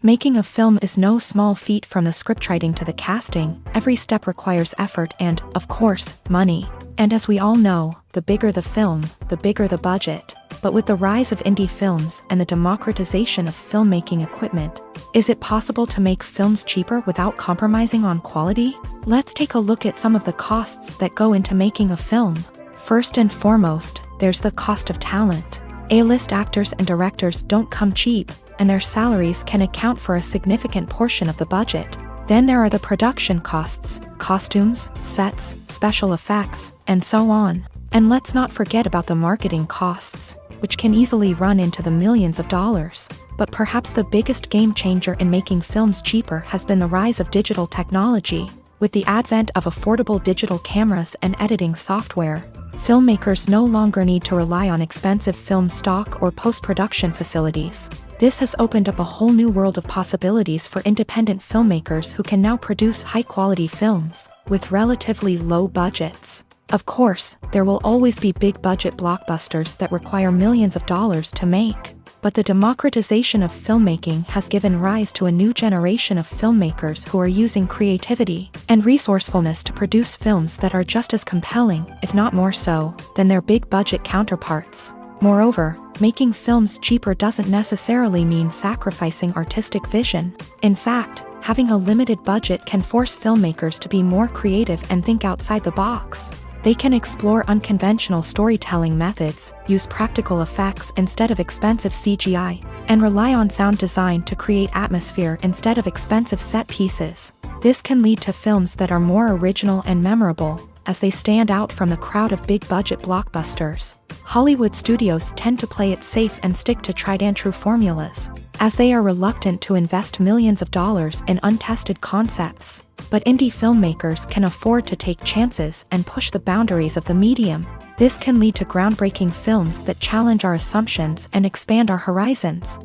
Making a film is no small feat. From the scriptwriting to the casting, every step requires effort and, of course, money. And as we all know, the bigger the film, the bigger the budget. But with the rise of indie films and the democratization of filmmaking equipment, is it possible to make films cheaper without compromising on quality? Let's take a look at some of the costs that go into making a film. First and foremost, there's the cost of talent. A-list actors and directors don't come cheap, and their salaries can account for a significant portion of the budget. Then there are the production costs, costumes, sets, special effects, and so on. And let's not forget about the marketing costs, which can easily run into the millions of dollars. But perhaps the biggest game changer in making films cheaper has been the rise of digital technology. With the advent of affordable digital cameras and editing software, filmmakers no longer need to rely on expensive film stock or post-production facilities. This has opened up a whole new world of possibilities for independent filmmakers who can now produce high-quality films with relatively low budgets. Of course, there will always be big-budget blockbusters that require millions of dollars to make. But the democratization of filmmaking has given rise to a new generation of filmmakers who are using creativity and resourcefulness to produce films that are just as compelling, if not more so, than their big-budget counterparts. Moreover, making films cheaper doesn't necessarily mean sacrificing artistic vision. In fact, having a limited budget can force filmmakers to be more creative and think outside the box. They can explore unconventional storytelling methods, use practical effects instead of expensive CGI, and rely on sound design to create atmosphere instead of expensive set pieces. This can lead to films that are more original and memorable, as they stand out from the crowd of big-budget blockbusters. Hollywood studios tend to play it safe and stick to tried-and-true formulas, as they are reluctant to invest millions of dollars in untested concepts. But indie filmmakers can afford to take chances and push the boundaries of the medium. This can lead to groundbreaking films that challenge our assumptions and expand our horizons.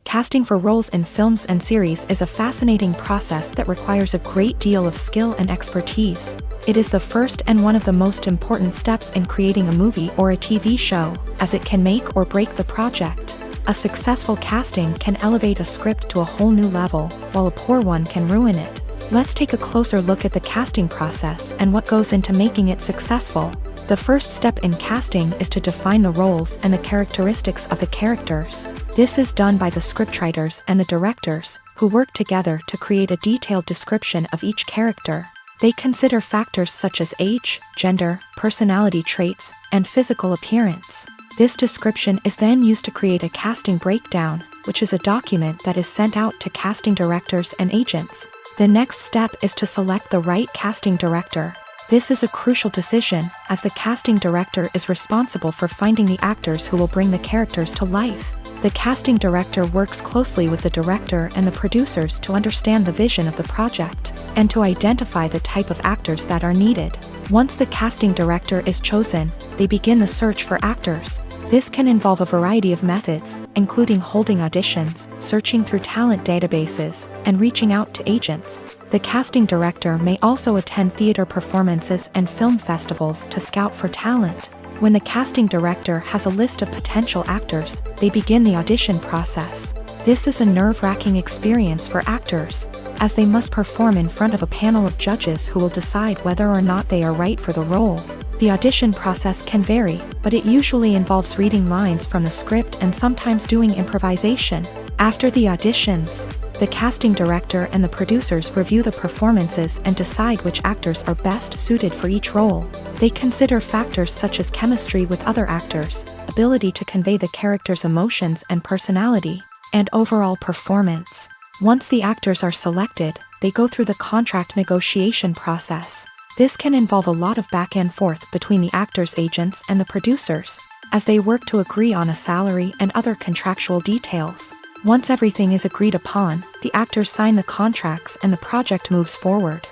Casting for roles in films and series is a fascinating process that requires a great deal of skill and expertise. It is the first and one of the most important steps in creating a movie or a TV show, as it can make or break the project. A successful casting can elevate a script to a whole new level, while a poor one can ruin it. Let's take a closer look at the casting process and what goes into making it successful. The first step in casting is to define the roles and the characteristics of the characters. This is done by the scriptwriters and the directors, who work together to create a detailed description of each character. They consider factors such as age, gender, personality traits, and physical appearance. This description is then used to create a casting breakdown, which is a document that is sent out to casting directors and agents. The next step is to select the right casting director. This is a crucial decision, as the casting director is responsible for finding the actors who will bring the characters to life. The casting director works closely with the director and the producers to understand the vision of the project, and to identify the type of actors that are needed. Once the casting director is chosen, they begin the search for actors. This can involve a variety of methods, including holding auditions, searching through talent databases, and reaching out to agents. The casting director may also attend theater performances and film festivals to scout for talent. When the casting director has a list of potential actors, they begin the audition process. This is a nerve-wracking experience for actors, as they must perform in front of a panel of judges who will decide whether or not they are right for the role. The audition process can vary, but it usually involves reading lines from the script and sometimes doing improvisation. After the auditions, the casting director and the producers review the performances and decide which actors are best suited for each role. They consider factors such as chemistry with other actors, ability to convey the character's emotions and personality, and overall performance. Once the actors are selected, they go through the contract negotiation process. This can involve a lot of back and forth between the actors' agents and the producers, as they work to agree on a salary and other contractual details. Once everything is agreed upon, the actors sign the contracts and the project moves forward.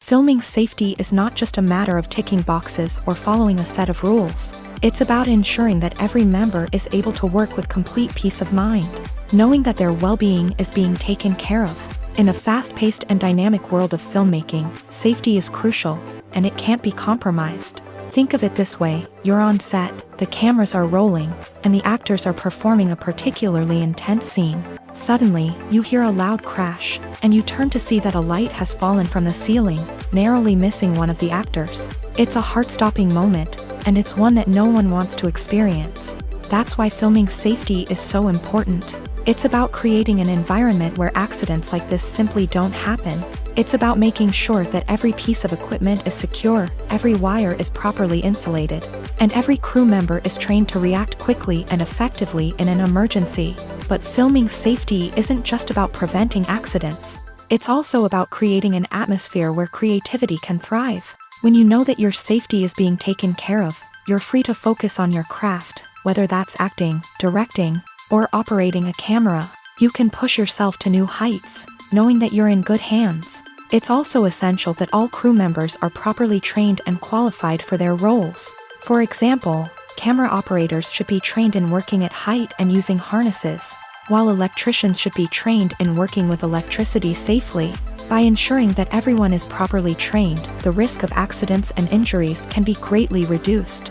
Filming safety is not just a matter of ticking boxes or following a set of rules. It's about ensuring that every member is able to work with complete peace of mind, knowing that their well-being is being taken care of. In a fast-paced and dynamic world of filmmaking, safety is crucial, and it can't be compromised. Think of it this way: you're on set, the cameras are rolling, and the actors are performing a particularly intense scene. Suddenly, you hear a loud crash, and you turn to see that a light has fallen from the ceiling, narrowly missing one of the actors. It's a heart-stopping moment, and it's one that no one wants to experience. That's why filming safety is so important. It's about creating an environment where accidents like this simply don't happen. It's about making sure that every piece of equipment is secure, every wire is properly insulated, and every crew member is trained to react quickly and effectively in an emergency. But filming safety isn't just about preventing accidents. It's also about creating an atmosphere where creativity can thrive. When you know that your safety is being taken care of, you're free to focus on your craft, whether that's acting, directing, or operating a camera. You can push yourself to new heights, knowing that you're in good hands. It's also essential that all crew members are properly trained and qualified for their roles. For example, camera operators should be trained in working at height and using harnesses, while electricians should be trained in working with electricity safely. By ensuring that everyone is properly trained, the risk of accidents and injuries can be greatly reduced.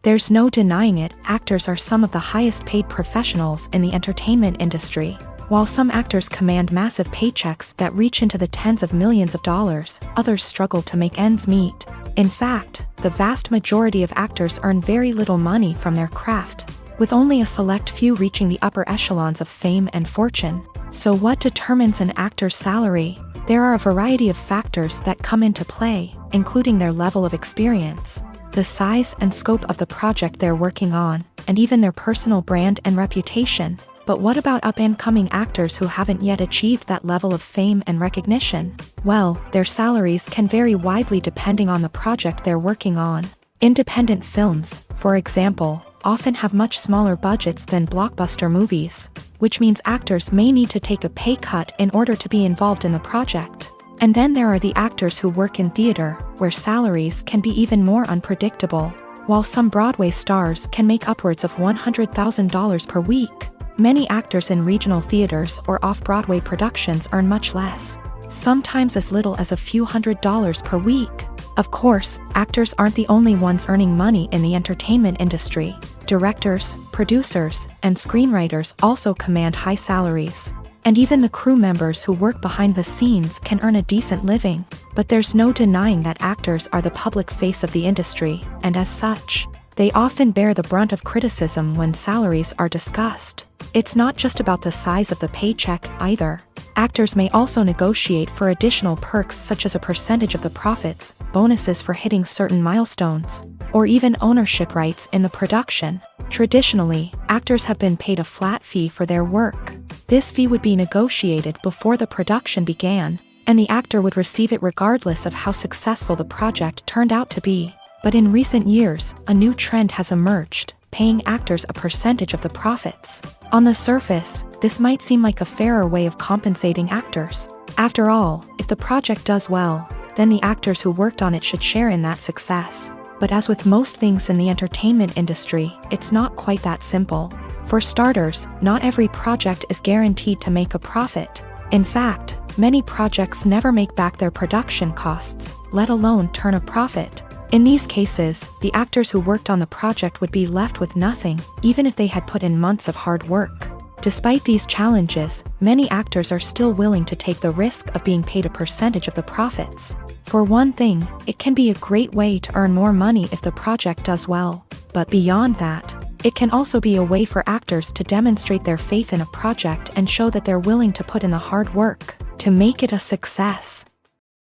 There's no denying it, actors are some of the highest paid professionals in the entertainment industry. While some actors command massive paychecks that reach into the tens of millions of dollars, others struggle to make ends meet. In fact, the vast majority of actors earn very little money from their craft, with only a select few reaching the upper echelons of fame and fortune. So what determines an actor's salary? There are a variety of factors that come into play, including their level of experience, the size and scope of the project they're working on, and even their personal brand and reputation. But what about up-and-coming actors who haven't yet achieved that level of fame and recognition? Well, their salaries can vary widely depending on the project they're working on. Independent films, for example, often have much smaller budgets than blockbuster movies, which means actors may need to take a pay cut in order to be involved in the project. And then there are the actors who work in theater, where salaries can be even more unpredictable. While some Broadway stars can make upwards of $100,000 per week, many actors in regional theaters or off-Broadway productions earn much less, sometimes as little as a few $100s per week. Of course, actors aren't the only ones earning money in the entertainment industry. Directors, producers, and screenwriters also command high salaries. And even the crew members who work behind the scenes can earn a decent living. But there's no denying that actors are the public face of the industry, and as such, they often bear the brunt of criticism when salaries are discussed. It's not just about the size of the paycheck, either. Actors may also negotiate for additional perks such as a percentage of the profits, bonuses for hitting certain milestones, or even ownership rights in the production. Traditionally, actors have been paid a flat fee for their work. This fee would be negotiated before the production began, and the actor would receive it regardless of how successful the project turned out to be. But in recent years, a new trend has emerged, paying actors a percentage of the profits. On the surface, this might seem like a fairer way of compensating actors. After all, if the project does well, then the actors who worked on it should share in that success. But as with most things in the entertainment industry, it's not quite that simple. For starters, not every project is guaranteed to make a profit. In fact, many projects never make back their production costs, let alone turn a profit. In these cases, the actors who worked on the project would be left with nothing, even if they had put in months of hard work. Despite these challenges, many actors are still willing to take the risk of being paid a percentage of the profits. For one thing, it can be a great way to earn more money if the project does well. But beyond that, it can also be a way for actors to demonstrate their faith in a project and show that they're willing to put in the hard work to make it a success.